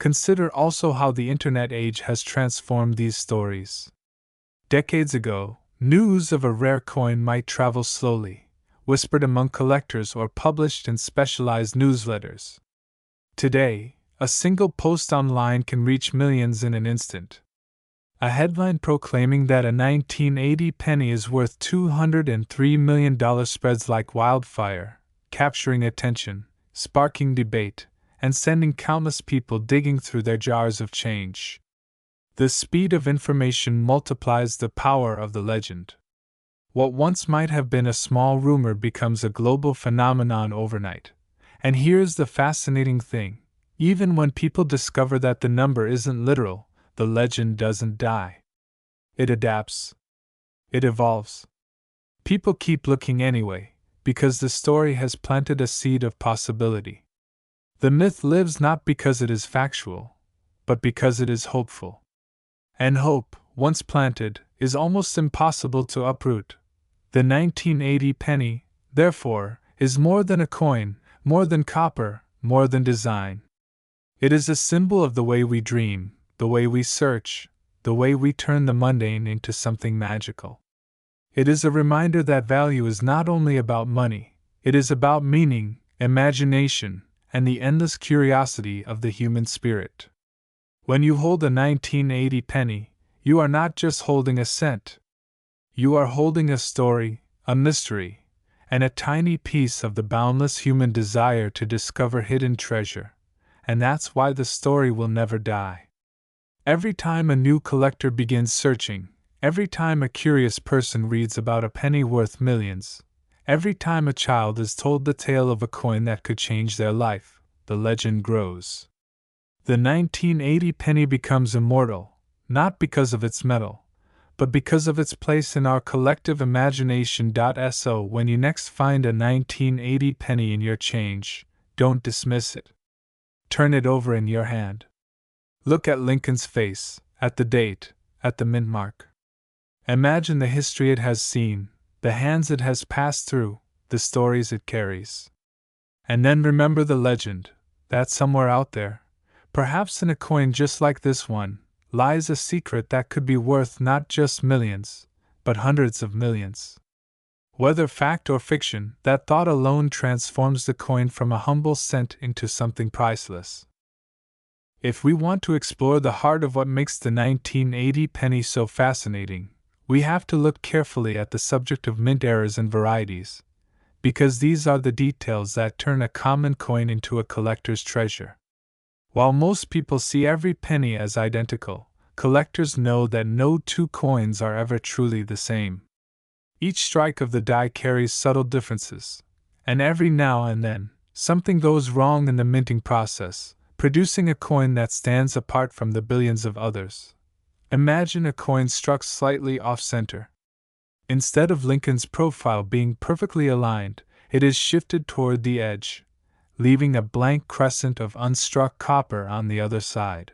Consider also how the internet age has transformed these stories. Decades ago, news of a rare coin might travel slowly, whispered among collectors or published in specialized newsletters. Today, a single post online can reach millions in an instant. A headline proclaiming that a 1980 penny is worth $203 million spreads like wildfire, capturing attention, sparking debate, and sending countless people digging through their jars of change. The speed of information multiplies the power of the legend. What once might have been a small rumor becomes a global phenomenon overnight. And here's the fascinating thing: even when people discover that the number isn't literal, the legend doesn't die. It adapts. It evolves. People keep looking anyway, because the story has planted a seed of possibility. The myth lives not because it is factual, but because it is hopeful. And hope, once planted, is almost impossible to uproot. The 1980 penny, therefore, is more than a coin, more than copper, more than design. It is a symbol of the way we dream, the way we search, the way we turn the mundane into something magical. It is a reminder that value is not only about money, it is about meaning, imagination, and the endless curiosity of the human spirit. When you hold a 1980 penny, you are not just holding a cent. You are holding a story, a mystery, and a tiny piece of the boundless human desire to discover hidden treasure. And that's why the story will never die. Every time a new collector begins searching, every time a curious person reads about a penny worth millions, every time a child is told the tale of a coin that could change their life, the legend grows. The 1980 penny becomes immortal, not because of its metal, but because of its place in our collective imagination. So when you next find a 1980 penny in your change, don't dismiss it. Turn it over in your hand. Look at Lincoln's face, at the date, at the mint mark. Imagine the history it has seen, the hands it has passed through, the stories it carries. And then remember the legend, that somewhere out there, Perhaps in a coin just like this one lies a secret that could be worth not just millions, but hundreds of millions. Whether fact or fiction, that thought alone transforms the coin from a humble cent into something priceless. If we want to explore the heart of what makes the 1980 penny so fascinating, we have to look carefully at the subject of mint errors and varieties, because these are the details that turn a common coin into a collector's treasure. While most people see every penny as identical, collectors know that no two coins are ever truly the same. Each strike of the die carries subtle differences, and every now and then, something goes wrong in the minting process, producing a coin that stands apart from the billions of others. Imagine a coin struck slightly off-center. Instead of Lincoln's profile being perfectly aligned, it is shifted toward the edge, leaving a blank crescent of unstruck copper on the other side.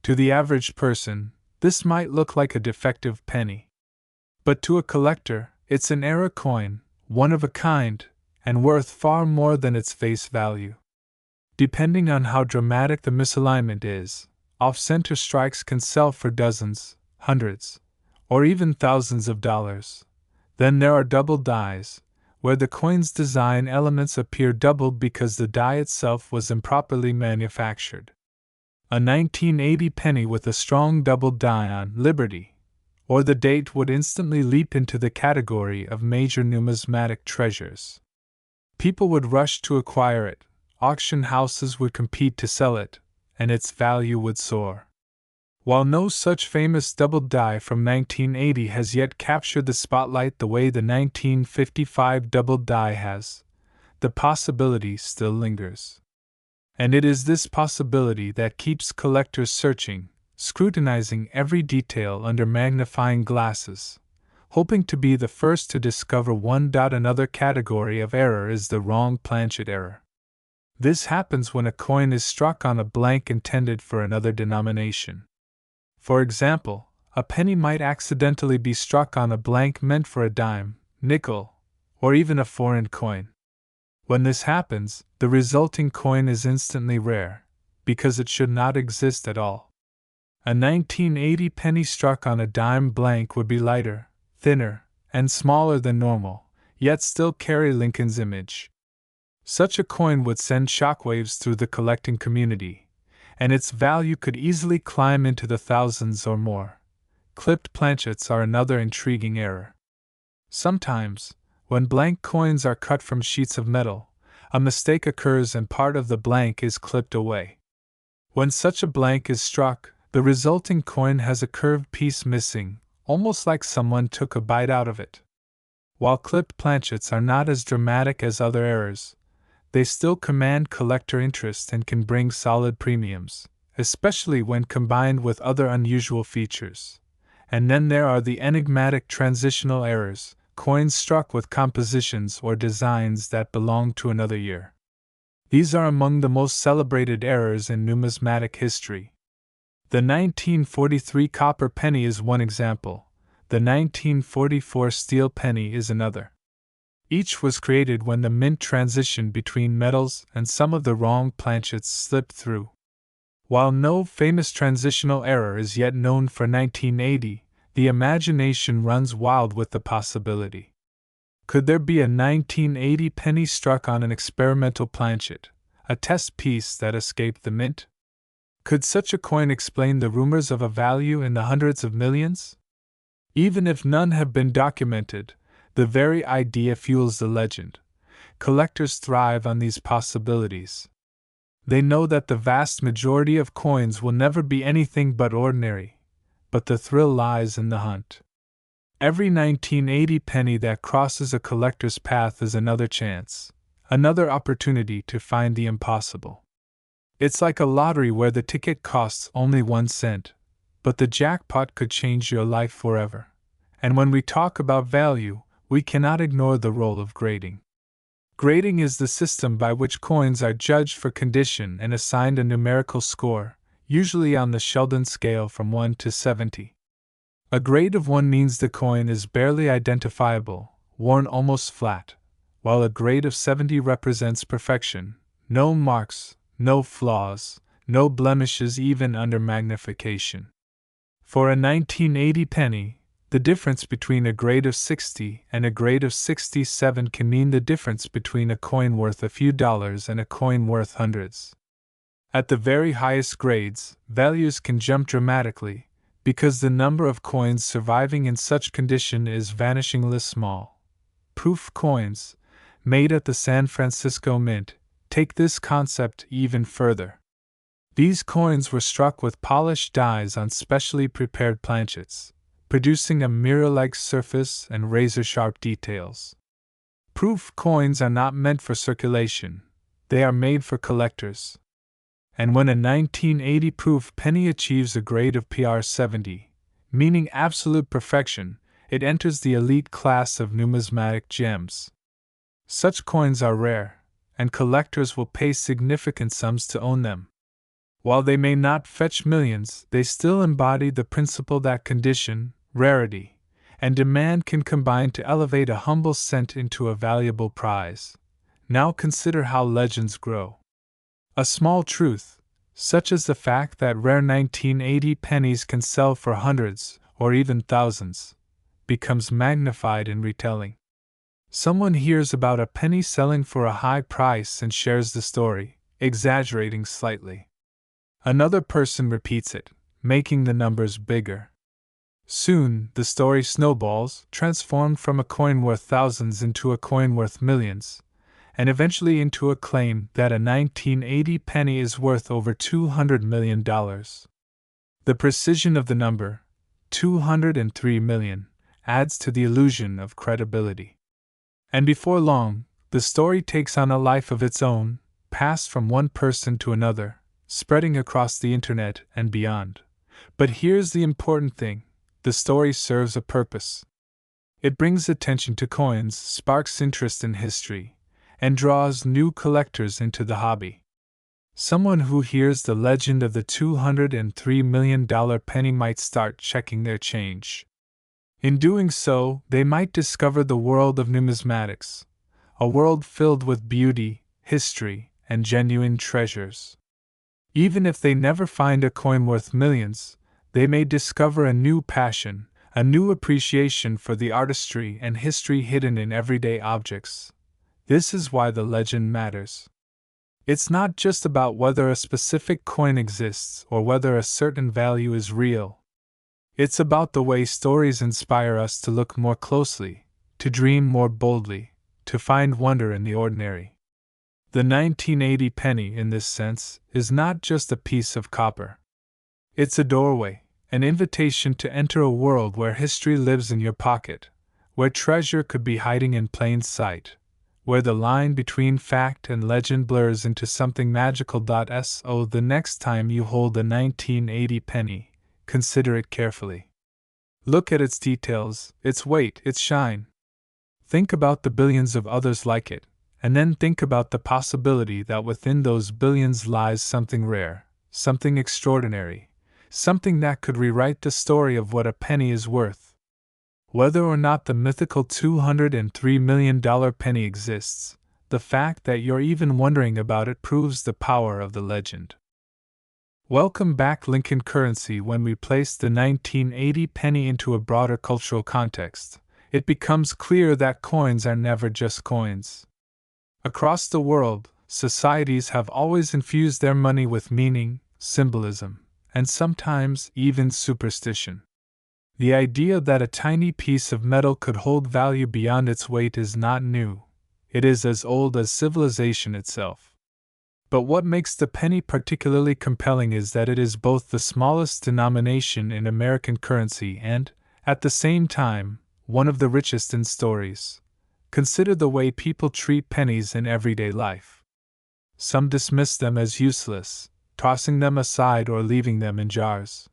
To the average person, this might look like a defective penny. But to a collector, it's an error coin, one of a kind, and worth far more than its face value. Depending on how dramatic the misalignment is, off-center strikes can sell for dozens, hundreds, or even thousands of dollars. Then there are double dies, where the coin's design elements appear doubled because the die itself was improperly manufactured. A 1980 penny with a strong double die on Liberty, or the date would instantly leap into the category of major numismatic treasures. People would rush to acquire it, auction houses would compete to sell it, and its value would soar. While no such famous double die from 1980 has yet captured the spotlight the way the 1955 double die has, the possibility still lingers. And it is this possibility that keeps collectors searching, scrutinizing every detail under magnifying glasses, hoping to be the first to discover one. Another category of error is the wrong planchet error. This happens when a coin is struck on a blank intended for another denomination. For example, a penny might accidentally be struck on a blank meant for a dime, nickel, or even a foreign coin. When this happens, the resulting coin is instantly rare, because it should not exist at all. A 1980 penny struck on a dime blank would be lighter, thinner, and smaller than normal, yet still carry Lincoln's image. Such a coin would send shockwaves through the collecting community, and its value could easily climb into the thousands or more. Clipped planchets are another intriguing error. Sometimes, when blank coins are cut from sheets of metal, a mistake occurs and part of the blank is clipped away. When such a blank is struck, the resulting coin has a curved piece missing, almost like someone took a bite out of it. While clipped planchets are not as dramatic as other errors, they still command collector interest and can bring solid premiums, especially when combined with other unusual features. And then there are the enigmatic transitional errors, coins struck with compositions or designs that belong to another year. These are among the most celebrated errors in numismatic history. The 1943 copper penny is one example, the 1944 steel penny is another. Each was created when the mint transitioned between metals and some of the wrong planchets slipped through. While no famous transitional error is yet known for 1980, the imagination runs wild with the possibility. Could there be a 1980 penny struck on an experimental planchet, a test piece that escaped the mint? Could such a coin explain the rumors of a value in the hundreds of millions? Even if none have been documented, the very idea fuels the legend. Collectors thrive on these possibilities. They know that the vast majority of coins will never be anything but ordinary, but the thrill lies in the hunt. Every 1980 penny that crosses a collector's path is another chance, another opportunity to find the impossible. It's like a lottery where the ticket costs only 1 cent, but the jackpot could change your life forever. And when we talk about value, we cannot ignore the role of grading. Grading is the system by which coins are judged for condition and assigned a numerical score, usually on the Sheldon scale from 1 to 70. A grade of 1 means the coin is barely identifiable, worn almost flat, while a grade of 70 represents perfection, no marks, no flaws, no blemishes even under magnification. For a 1980 penny, the difference between a grade of 60 and a grade of 67 can mean the difference between a coin worth a few dollars and a coin worth hundreds. At the very highest grades, values can jump dramatically, because the number of coins surviving in such condition is vanishingly small. Proof coins, made at the San Francisco Mint, take this concept even further. These coins were struck with polished dies on specially prepared planchets, producing a mirror-like surface and razor-sharp details. Proof coins are not meant for circulation, they are made for collectors. And when a 1980 proof penny achieves a grade of PR 70, meaning absolute perfection, it enters the elite class of numismatic gems. Such coins are rare, and collectors will pay significant sums to own them. While they may not fetch millions, they still embody the principle that condition, rarity, and demand can combine to elevate a humble cent into a valuable prize. Now consider how legends grow. A small truth, such as the fact that rare 1980 pennies can sell for hundreds, or even thousands, becomes magnified in retelling. Someone hears about a penny selling for a high price and shares the story, exaggerating slightly. Another person repeats it, making the numbers bigger. Soon, the story snowballs, transformed from a coin worth thousands into a coin worth millions, and eventually into a claim that a 1980 penny is worth over $200 million. The precision of the number, 203 million, adds to the illusion of credibility. And before long, the story takes on a life of its own, passed from one person to another, spreading across the internet and beyond. But here's the important thing: the story serves a purpose. It brings attention to coins, sparks interest in history, and draws new collectors into the hobby. Someone who hears the legend of the $203 million penny might start checking their change. In doing so, they might discover the world of numismatics, a world filled with beauty, history, and genuine treasures. Even if they never find a coin worth millions, they may discover a new passion, a new appreciation for the artistry and history hidden in everyday objects. This is why the legend matters. It's not just about whether a specific coin exists or whether a certain value is real. It's about the way stories inspire us to look more closely, to dream more boldly, to find wonder in the ordinary. The 1980 penny, in this sense, is not just a piece of copper. It's a doorway, an invitation to enter a world where history lives in your pocket, where treasure could be hiding in plain sight, where the line between fact and legend blurs into something magical. So the next time you hold a 1980 penny, consider it carefully. Look at its details, its weight, its shine. Think about the billions of others like it, and then think about the possibility that within those billions lies something rare, something extraordinary, something that could rewrite the story of what a penny is worth. Whether or not the mythical $203 million penny exists, the fact that you're even wondering about it proves the power of the legend. Welcome back, Lincoln Currency. When we place the 1980 penny into a broader cultural context, it becomes clear that coins are never just coins. Across the world, societies have always infused their money with meaning, symbolism, and sometimes even superstition. The idea that a tiny piece of metal could hold value beyond its weight is not new. It is as old as civilization itself. But what makes the penny particularly compelling is that it is both the smallest denomination in American currency and, at the same time, one of the richest in stories. Consider the way people treat pennies in everyday life. Some dismiss them as useless, tossing them aside or leaving them in jars.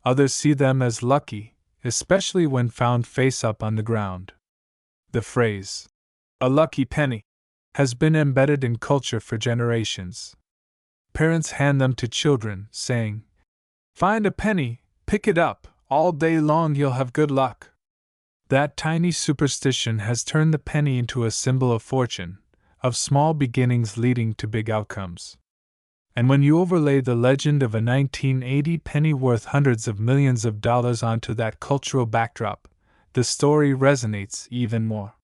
Others see them as lucky, especially when found face up on the ground. The phrase, "a lucky penny," has been embedded in culture for generations. Parents hand them to children, saying, "Find a penny, pick it up, all day long you'll have good luck." That tiny superstition has turned the penny into a symbol of fortune, of small beginnings leading to big outcomes. And when you overlay the legend of a 1980 penny worth hundreds of millions of dollars onto that cultural backdrop, the story resonates even more.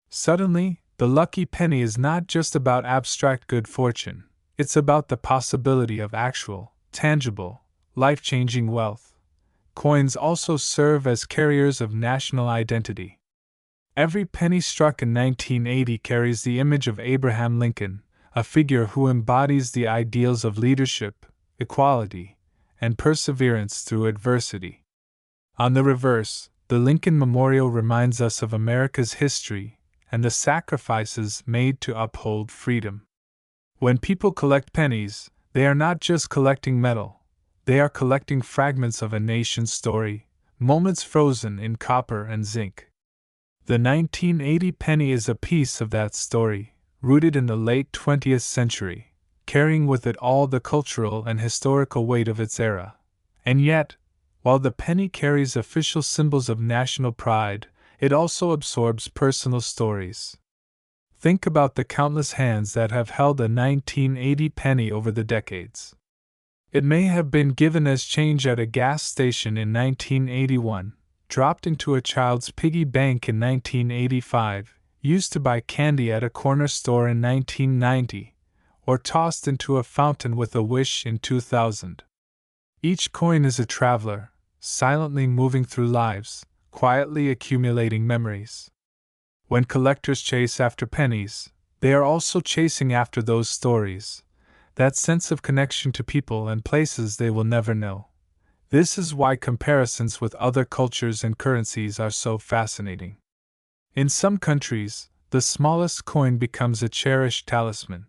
Suddenly, the lucky penny is not just about abstract good fortune, it's about the possibility of actual, tangible, life-changing wealth. Coins also serve as carriers of national identity. Every penny struck in 1980 carries the image of Abraham Lincoln, a figure who embodies the ideals of leadership, equality, and perseverance through adversity. On the reverse, the Lincoln Memorial reminds us of America's history and the sacrifices made to uphold freedom. When people collect pennies, they are not just collecting metal, they are collecting fragments of a nation's story, moments frozen in copper and zinc. The 1980 penny is a piece of that story, rooted in the late 20th century, carrying with it all the cultural and historical weight of its era. And yet, while the penny carries official symbols of national pride, it also absorbs personal stories. Think about the countless hands that have held a 1980 penny over the decades. It may have been given as change at a gas station in 1981, dropped into a child's piggy bank in 1985, used to buy candy at a corner store in 1990, or tossed into a fountain with a wish in 2000. Each coin is a traveler, silently moving through lives, quietly accumulating memories. When collectors chase after pennies, they are also chasing after those stories, that sense of connection to people and places they will never know. This is why comparisons with other cultures and currencies are so fascinating. In some countries, the smallest coin becomes a cherished talisman.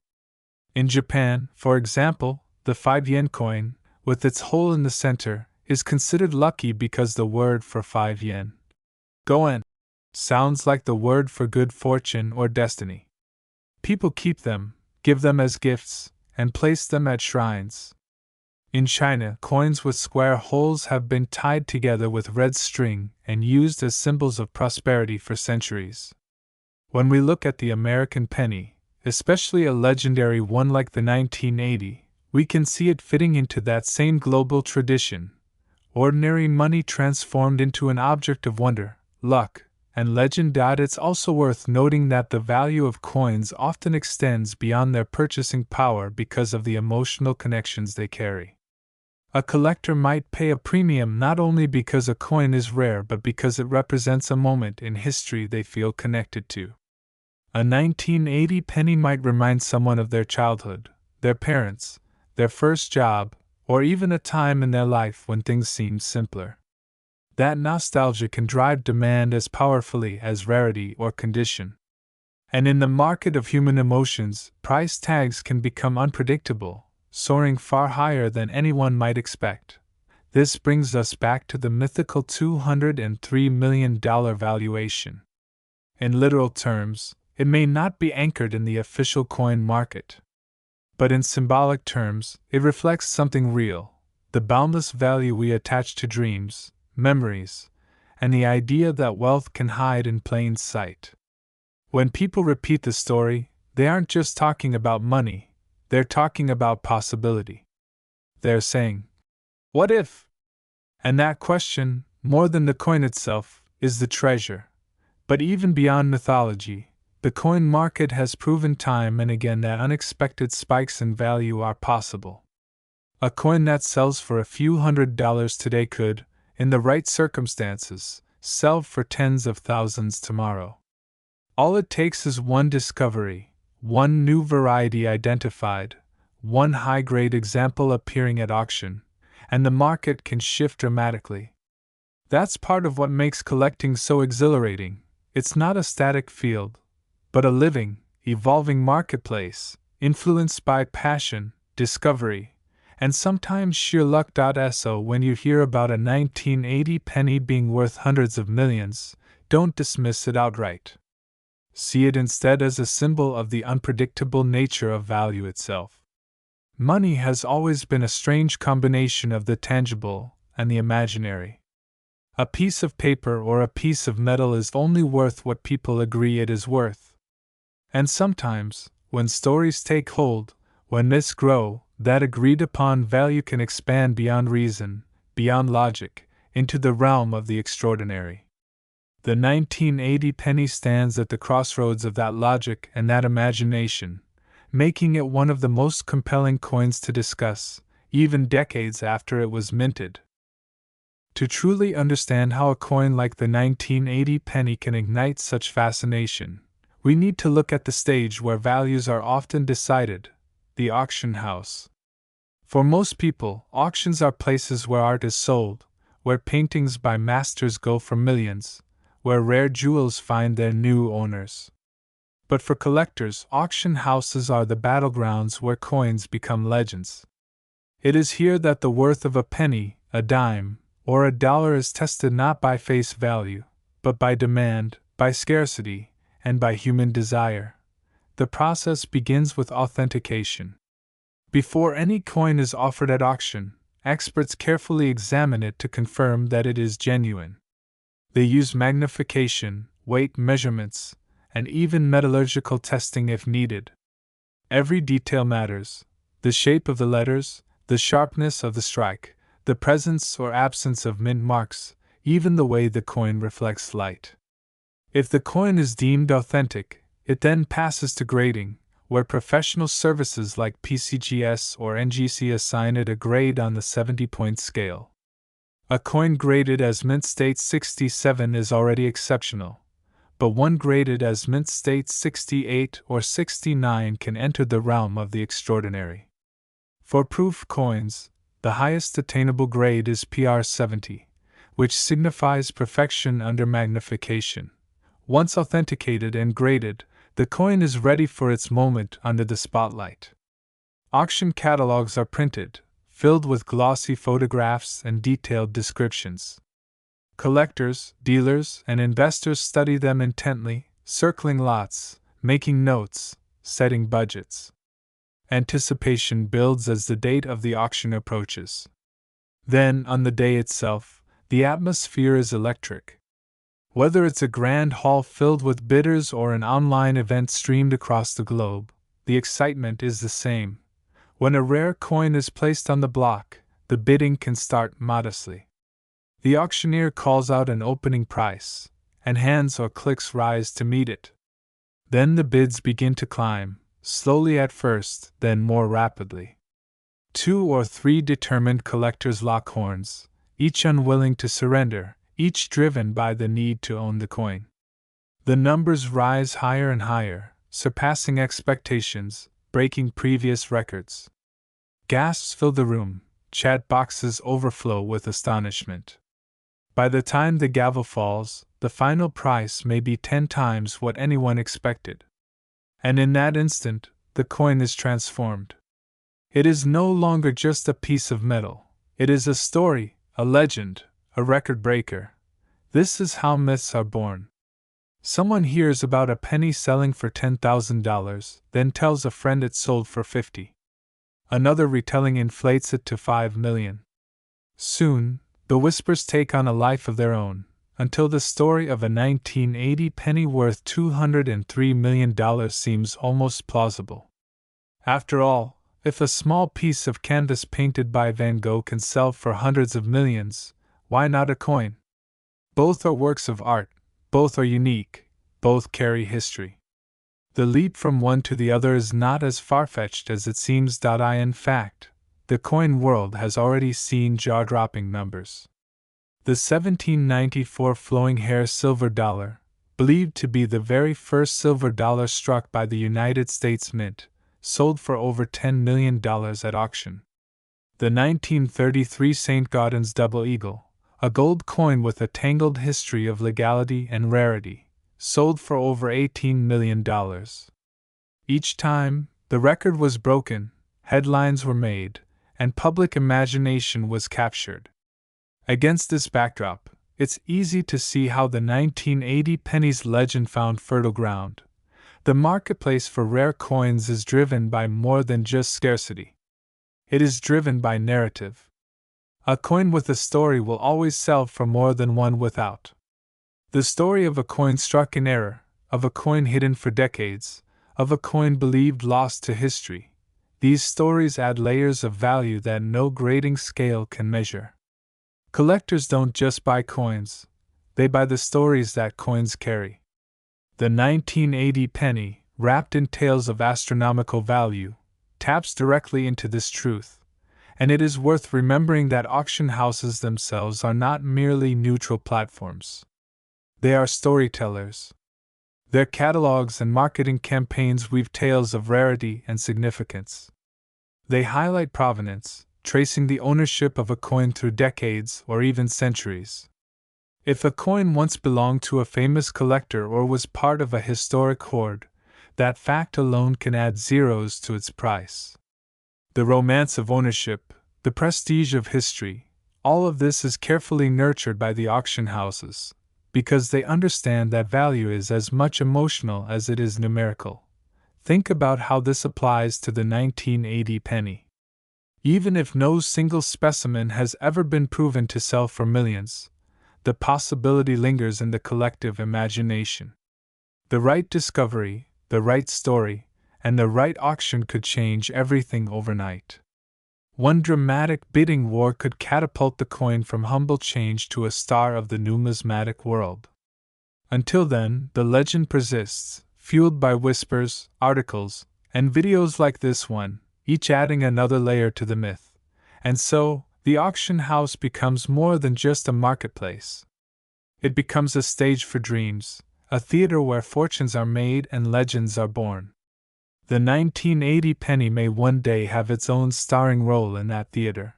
In Japan, for example, the 5 yen coin, with its hole in the center, is considered lucky because the word for 5 yen, goen, sounds like the word for good fortune or destiny. People keep them, give them as gifts, and place them at shrines. In China, coins with square holes have been tied together with red string and used as symbols of prosperity for centuries. When we look at the American penny, especially a legendary one like the 1980, we can see it fitting into that same global tradition. Ordinary money transformed into an object of wonder, luck, and legend. It's also worth noting that the value of coins often extends beyond their purchasing power because of the emotional connections they carry. A collector might pay a premium not only because a coin is rare but because it represents a moment in history they feel connected to. A 1980 penny might remind someone of their childhood, their parents, their first job, or even a time in their life when things seemed simpler. That nostalgia can drive demand as powerfully as rarity or condition. And in the market of human emotions, price tags can become unpredictable, soaring far higher than anyone might expect. This brings us back to the mythical $203 million valuation. In literal terms, it may not be anchored in the official coin market. But in symbolic terms, it reflects something real, the boundless value we attach to dreams, memories, and the idea that wealth can hide in plain sight. When people repeat the story, they aren't just talking about money, they're talking about possibility. They're saying, what if? And that question, more than the coin itself, is the treasure. But even beyond mythology, the coin market has proven time and again that unexpected spikes in value are possible. A coin that sells for a few $100s today could, in the right circumstances, sell for tens of thousands tomorrow. All it takes is one discovery, one new variety identified, one high-grade example appearing at auction, and the market can shift dramatically. That's part of what makes collecting so exhilarating. It's not a static field, but a living, evolving marketplace, influenced by passion, discovery, and sometimes sheer luck. So when you hear about a 1980 penny being worth hundreds of millions, don't dismiss it outright. See it instead as a symbol of the unpredictable nature of value itself. Money has always been a strange combination of the tangible and the imaginary. A piece of paper or a piece of metal is only worth what people agree it is worth. And sometimes, when stories take hold, when myths grow, that agreed upon value can expand beyond reason, beyond logic, into the realm of the extraordinary. The 1980 penny stands at the crossroads of that logic and that imagination, making it one of the most compelling coins to discuss, even decades after it was minted. To truly understand how a coin like the 1980 penny can ignite such fascination, we need to look at the stage where values are often decided, the auction house. For most people, auctions are places where art is sold, where paintings by masters go for millions, where rare jewels find their new owners. But for collectors, auction houses are the battlegrounds where coins become legends. It is here that the worth of a penny, a dime, or a dollar is tested not by face value, but by demand, by scarcity, and by human desire. The process begins with authentication. Before any coin is offered at auction, experts carefully examine it to confirm that it is genuine. They use magnification, weight measurements, and even metallurgical testing if needed. Every detail matters: the shape of the letters, the sharpness of the strike, the presence or absence of mint marks, even the way the coin reflects light. If the coin is deemed authentic, it then passes to grading, where professional services like PCGS or NGC assign it a grade on the 70-point scale. A coin graded as mint state 67 is already exceptional, but one graded as mint state 68 or 69 can enter the realm of the extraordinary. For proof coins, the highest attainable grade is PR 70, which signifies perfection under magnification. Once authenticated and graded, the coin is ready for its moment under the spotlight. Auction catalogs are printed, filled with glossy photographs and detailed descriptions. Collectors, dealers, and investors study them intently, circling lots, making notes, setting budgets. Anticipation builds as the date of the auction approaches. Then, on the day itself, the atmosphere is electric. Whether it's a grand hall filled with bidders or an online event streamed across the globe, the excitement is the same. When a rare coin is placed on the block, the bidding can start modestly. The auctioneer calls out an opening price, and hands or clicks rise to meet it. Then the bids begin to climb, slowly at first, then more rapidly. 2 or 3 determined collectors lock horns, each unwilling to surrender, each driven by the need to own the coin. The numbers rise higher and higher, surpassing expectations, breaking previous records. Gasps fill the room, chat boxes overflow with astonishment. By the time the gavel falls, the final price may be 10 times what anyone expected. And in that instant, the coin is transformed. It is no longer just a piece of metal. It is a story, a legend, a record breaker. This is how myths are born. Someone hears about a penny selling for $10,000, then tells a friend it sold for $50,000. Another retelling inflates it to $5 million. Soon, the whispers take on a life of their own, until the story of a 1980 penny worth $203 million seems almost plausible. After all, if a small piece of canvas painted by Van Gogh can sell for hundreds of millions, why not a coin? Both are works of art, both are unique, both carry history. The leap from one to the other is not as far-fetched as it seems. In fact, the coin world has already seen jaw-dropping numbers. The 1794 flowing hair silver dollar, believed to be the very first silver dollar struck by the United States Mint, sold for over $10 million at auction. The 1933 St. Gaudens double eagle, a gold coin with a tangled history of legality and rarity, sold for over $18 million. Each time, the record was broken, headlines were made, and public imagination was captured. Against this backdrop, it's easy to see how the 1980 penny's legend found fertile ground. The marketplace for rare coins is driven by more than just scarcity. It is driven by narrative. A coin with a story will always sell for more than one without. The story of a coin struck in error, of a coin hidden for decades, of a coin believed lost to history. These stories add layers of value that no grading scale can measure. Collectors don't just buy coins, they buy the stories that coins carry. The 1980 penny, wrapped in tales of astronomical value, taps directly into this truth, and it is worth remembering that auction houses themselves are not merely neutral platforms. They are storytellers. Their catalogs and marketing campaigns weave tales of rarity and significance. They highlight provenance, tracing the ownership of a coin through decades or even centuries. If a coin once belonged to a famous collector or was part of a historic hoard, that fact alone can add zeros to its price. The romance of ownership, the prestige of history, all of this is carefully nurtured by the auction houses, because they understand that value is as much emotional as it is numerical. Think about how this applies to the 1980 penny. Even if no single specimen has ever been proven to sell for millions, the possibility lingers in the collective imagination. The right discovery, the right story, and the right auction could change everything overnight. One dramatic bidding war could catapult the coin from humble change to a star of the numismatic world. Until then, the legend persists, fueled by whispers, articles, and videos like this one, each adding another layer to the myth. And so, the auction house becomes more than just a marketplace. It becomes a stage for dreams, a theater where fortunes are made and legends are born. The 1980 penny may one day have its own starring role in that theater.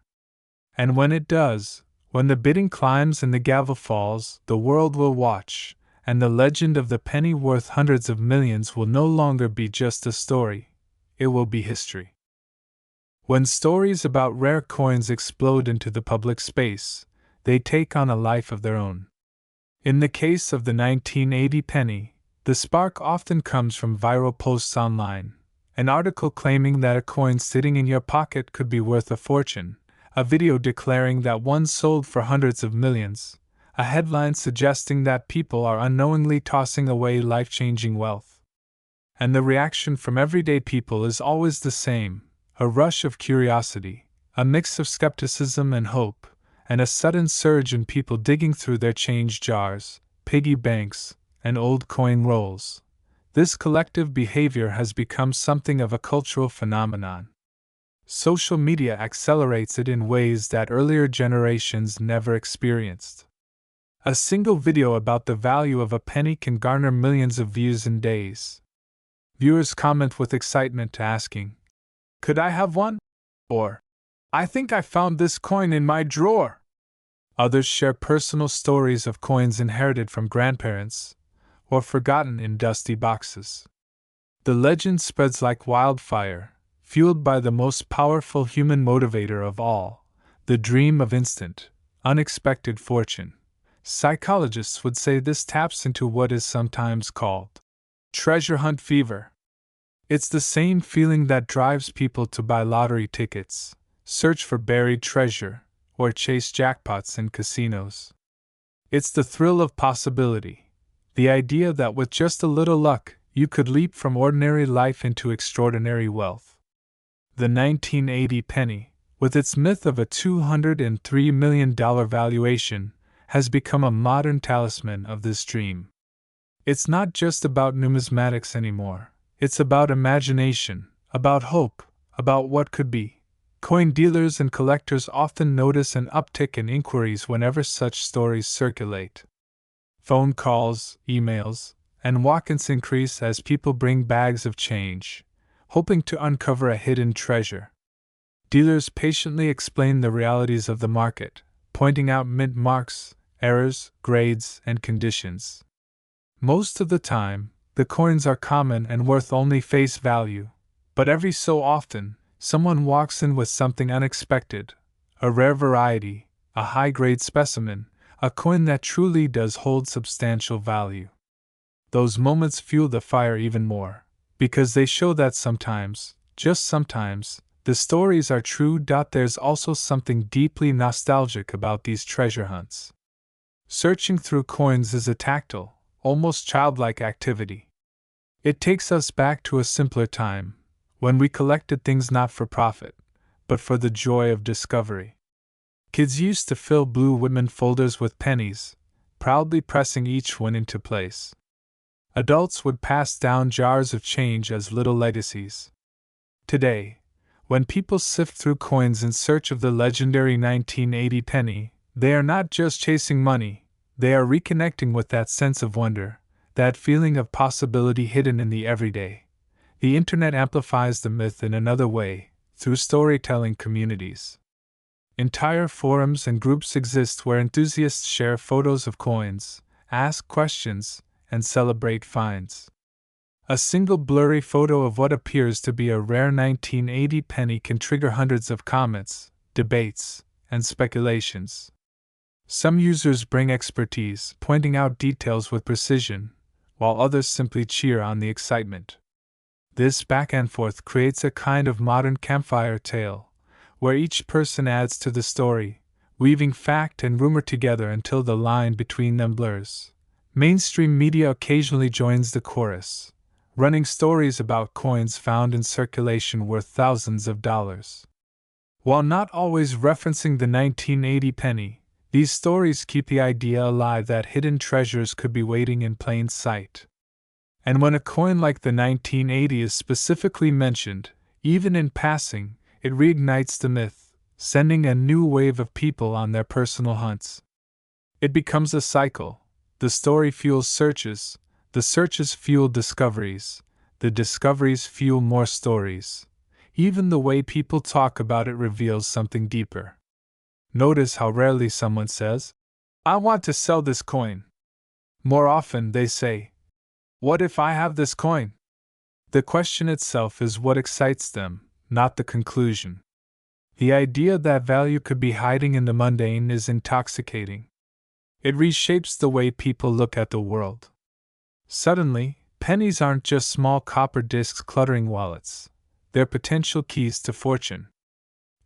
And when it does, when the bidding climbs and the gavel falls, the world will watch, and the legend of the penny worth hundreds of millions will no longer be just a story, it will be history. When stories about rare coins explode into the public space, they take on a life of their own. In the case of the 1980 penny, the spark often comes from viral posts online. An article claiming that a coin sitting in your pocket could be worth a fortune, a video declaring that one sold for hundreds of millions, a headline suggesting that people are unknowingly tossing away life-changing wealth. And the reaction from everyday people is always the same: a rush of curiosity, a mix of skepticism and hope, and a sudden surge in people digging through their change jars, piggy banks, and old coin rolls. This collective behavior has become something of a cultural phenomenon. Social media accelerates it in ways that earlier generations never experienced. A single video about the value of a penny can garner millions of views in days. Viewers comment with excitement asking, "Could I have one?" Or, "I think I found this coin in my drawer." Others share personal stories of coins inherited from grandparents, or forgotten in dusty boxes. The legend spreads like wildfire, fueled by the most powerful human motivator of all, the dream of instant, unexpected fortune. Psychologists would say this taps into what is sometimes called treasure hunt fever. It's the same feeling that drives people to buy lottery tickets, search for buried treasure, or chase jackpots in casinos. It's the thrill of possibility, the idea that with just a little luck, you could leap from ordinary life into extraordinary wealth. The 1980 penny, with its myth of a $203 million valuation, has become a modern talisman of this dream. It's not just about numismatics anymore. It's about imagination, about hope, about what could be. Coin dealers and collectors often notice an uptick in inquiries whenever such stories circulate. Phone calls, emails, and walk-ins increase as people bring bags of change, hoping to uncover a hidden treasure. Dealers patiently explain the realities of the market, pointing out mint marks, errors, grades, and conditions. Most of the time, the coins are common and worth only face value, but every so often, someone walks in with something unexpected, a rare variety, a high-grade specimen, a coin that truly does hold substantial value. Those moments fuel the fire even more, because they show that sometimes, just sometimes, the stories are true. There's also something deeply nostalgic about these treasure hunts. Searching through coins is a tactile, almost childlike activity. It takes us back to a simpler time, when we collected things not for profit, but for the joy of discovery. Kids used to fill blue Whitman folders with pennies, proudly pressing each one into place. Adults would pass down jars of change as little legacies. Today, when people sift through coins in search of the legendary 1980 penny, they are not just chasing money, they are reconnecting with that sense of wonder, that feeling of possibility hidden in the everyday. The internet amplifies the myth in another way, through storytelling communities. Entire forums and groups exist where enthusiasts share photos of coins, ask questions, and celebrate finds. A single blurry photo of what appears to be a rare 1980 penny can trigger hundreds of comments, debates, and speculations. Some users bring expertise, pointing out details with precision, while others simply cheer on the excitement. This back and forth creates a kind of modern campfire tale, where each person adds to the story, weaving fact and rumor together until the line between them blurs. Mainstream media occasionally joins the chorus, running stories about coins found in circulation worth thousands of dollars. While not always referencing the 1980 penny, these stories keep the idea alive that hidden treasures could be waiting in plain sight. And when a coin like the 1980 is specifically mentioned, even in passing, it reignites the myth, sending a new wave of people on their personal hunts. It becomes a cycle. The story fuels searches, the searches fuel discoveries, the discoveries fuel more stories. Even the way people talk about it reveals something deeper. Notice how rarely someone says, "I want to sell this coin." More often they say, "What if I have this coin?" The question itself is what excites them, not the conclusion. The idea that value could be hiding in the mundane is intoxicating. It reshapes the way people look at the world. Suddenly, pennies aren't just small copper discs cluttering wallets, they're potential keys to fortune.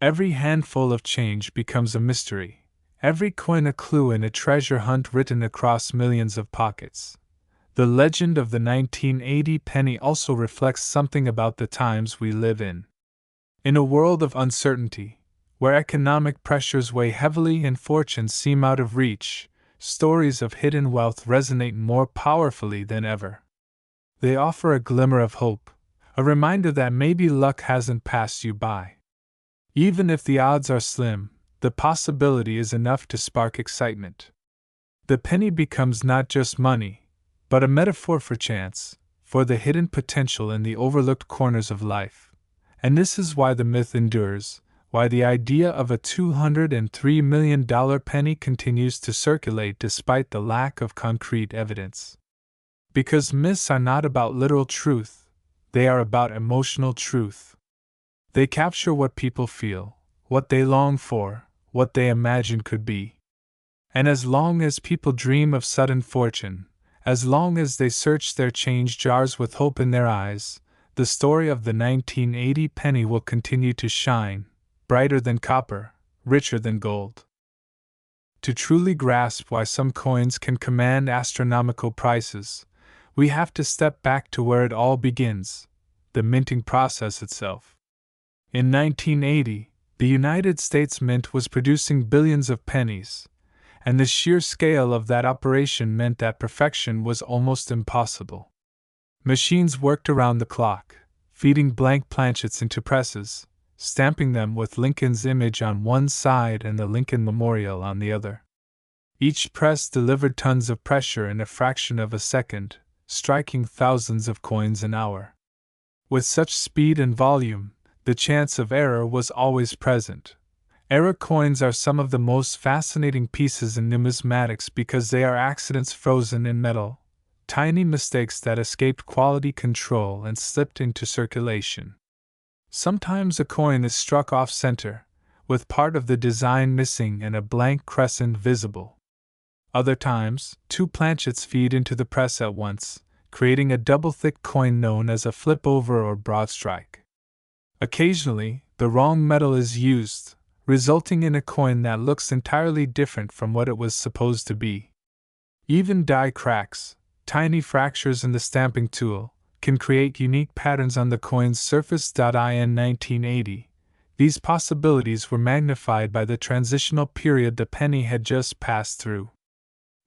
Every handful of change becomes a mystery, every coin a clue in a treasure hunt written across millions of pockets. The legend of the 1980 penny also reflects something about the times we live in. In a world of uncertainty, where economic pressures weigh heavily and fortunes seem out of reach, stories of hidden wealth resonate more powerfully than ever. They offer a glimmer of hope, a reminder that maybe luck hasn't passed you by. Even if the odds are slim, the possibility is enough to spark excitement. The penny becomes not just money, but a metaphor for chance, for the hidden potential in the overlooked corners of life. And this is why the myth endures, why the idea of a $203 million penny continues to circulate despite the lack of concrete evidence. Because myths are not about literal truth, they are about emotional truth. They capture what people feel, what they long for, what they imagine could be. And as long as people dream of sudden fortune, as long as they search their change jars with hope in their eyes, the story of the 1980 penny will continue to shine, brighter than copper, richer than gold. To truly grasp why some coins can command astronomical prices, we have to step back to where it all begins, the minting process itself. In 1980, the United States Mint was producing billions of pennies, and the sheer scale of that operation meant that perfection was almost impossible. Machines worked around the clock, feeding blank planchets into presses, stamping them with Lincoln's image on one side and the Lincoln Memorial on the other. Each press delivered tons of pressure in a fraction of a second, striking thousands of coins an hour. With such speed and volume, the chance of error was always present. Error coins are some of the most fascinating pieces in numismatics because they are accidents frozen in metal, tiny mistakes that escaped quality control and slipped into circulation. Sometimes a coin is struck off-center, with part of the design missing and a blank crescent visible. Other times, two planchets feed into the press at once, creating a double-thick coin known as a flip-over or broad strike. Occasionally, the wrong metal is used, resulting in a coin that looks entirely different from what it was supposed to be. Even die cracks, tiny fractures in the stamping tool, can create unique patterns on the coin's surface. In 1980, these possibilities were magnified by the transitional period the penny had just passed through.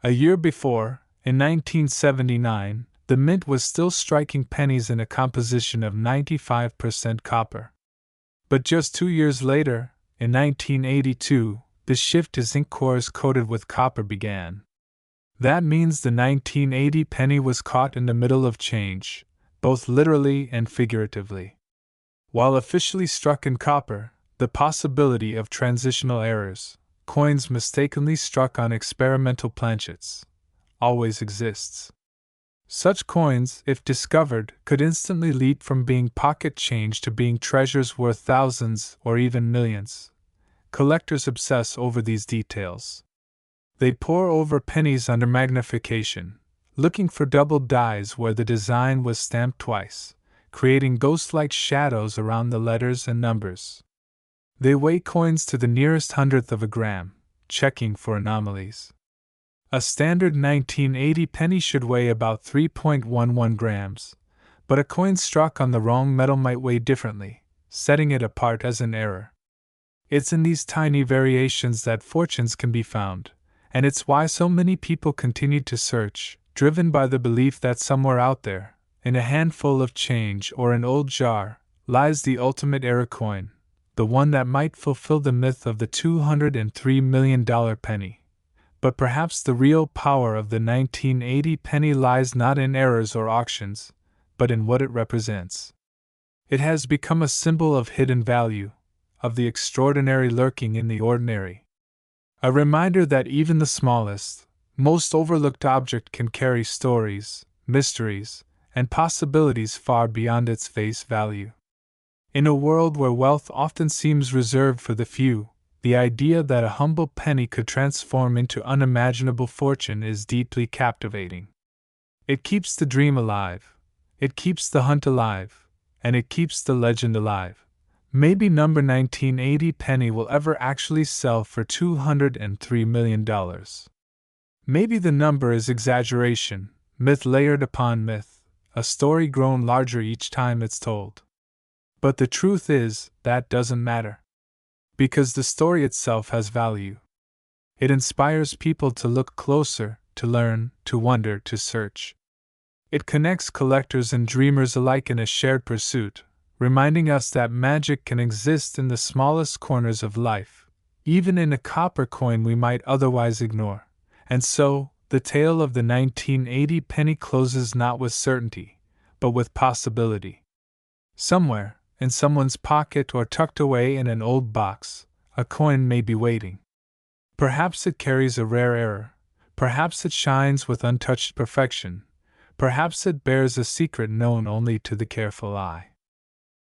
A year before, in 1979, the mint was still striking pennies in a composition of 95% copper. But just 2 years later, in 1982, the shift as ink cores coated with copper began. That means the 1980 penny was caught in the middle of change, both literally and figuratively. While officially struck in copper, the possibility of transitional errors, coins mistakenly struck on experimental planchets, always exists. Such coins, if discovered, could instantly leap from being pocket change to being treasures worth thousands or even millions. Collectors obsess over these details. They pore over pennies under magnification, looking for double dies where the design was stamped twice, creating ghost-like shadows around the letters and numbers. They weigh coins to the nearest hundredth of a gram, checking for anomalies. A standard 1980 penny should weigh about 3.11 grams, but a coin struck on the wrong metal might weigh differently, setting it apart as an error. It's in these tiny variations that fortunes can be found, and it's why so many people continue to search, driven by the belief that somewhere out there, in a handful of change or an old jar, lies the ultimate error coin, the one that might fulfill the myth of the $203 million penny. But perhaps the real power of the 1980 penny lies not in errors or auctions, but in what it represents. It has become a symbol of hidden value, of the extraordinary lurking in the ordinary. A reminder that even the smallest, most overlooked object can carry stories, mysteries, and possibilities far beyond its face value. In a world where wealth often seems reserved for the few, the idea that a humble penny could transform into unimaginable fortune is deeply captivating. It keeps the dream alive, it keeps the hunt alive, and it keeps the legend alive. Maybe number 1980 penny will ever actually sell for $203 million. Maybe the number is exaggeration, myth layered upon myth, a story grown larger each time it's told. But the truth is, that doesn't matter. Because the story itself has value. It inspires people to look closer, to learn, to wonder, to search. It connects collectors and dreamers alike in a shared pursuit, reminding us that magic can exist in the smallest corners of life, even in a copper coin we might otherwise ignore. And so, the tale of the 1980 penny closes not with certainty, but with possibility. Somewhere, in someone's pocket or tucked away in an old box, a coin may be waiting. Perhaps it carries a rare error, perhaps it shines with untouched perfection, perhaps it bears a secret known only to the careful eye.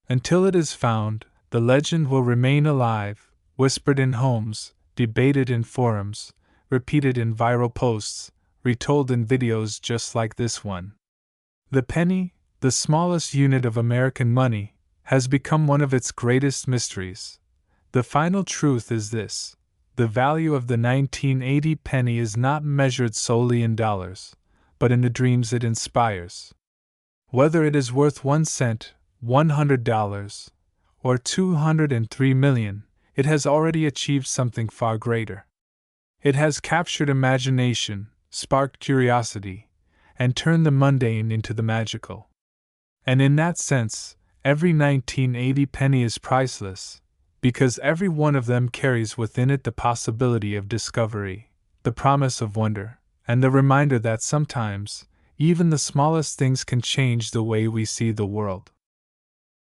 Until it is found, the legend will remain alive, whispered in homes, debated in forums, repeated in viral posts, retold in videos just like this one. The penny, the smallest unit of American money, has become one of its greatest mysteries. The final truth is this: the value of the 1980 penny is not measured solely in dollars, but in the dreams it inspires. Whether it is worth 1 cent, $100, or $203 million, it has already achieved something far greater. It has captured imagination, sparked curiosity, and turned the mundane into the magical. And in that sense, every 1980 penny is priceless, because every one of them carries within it the possibility of discovery, the promise of wonder, and the reminder that sometimes, even the smallest things can change the way we see the world.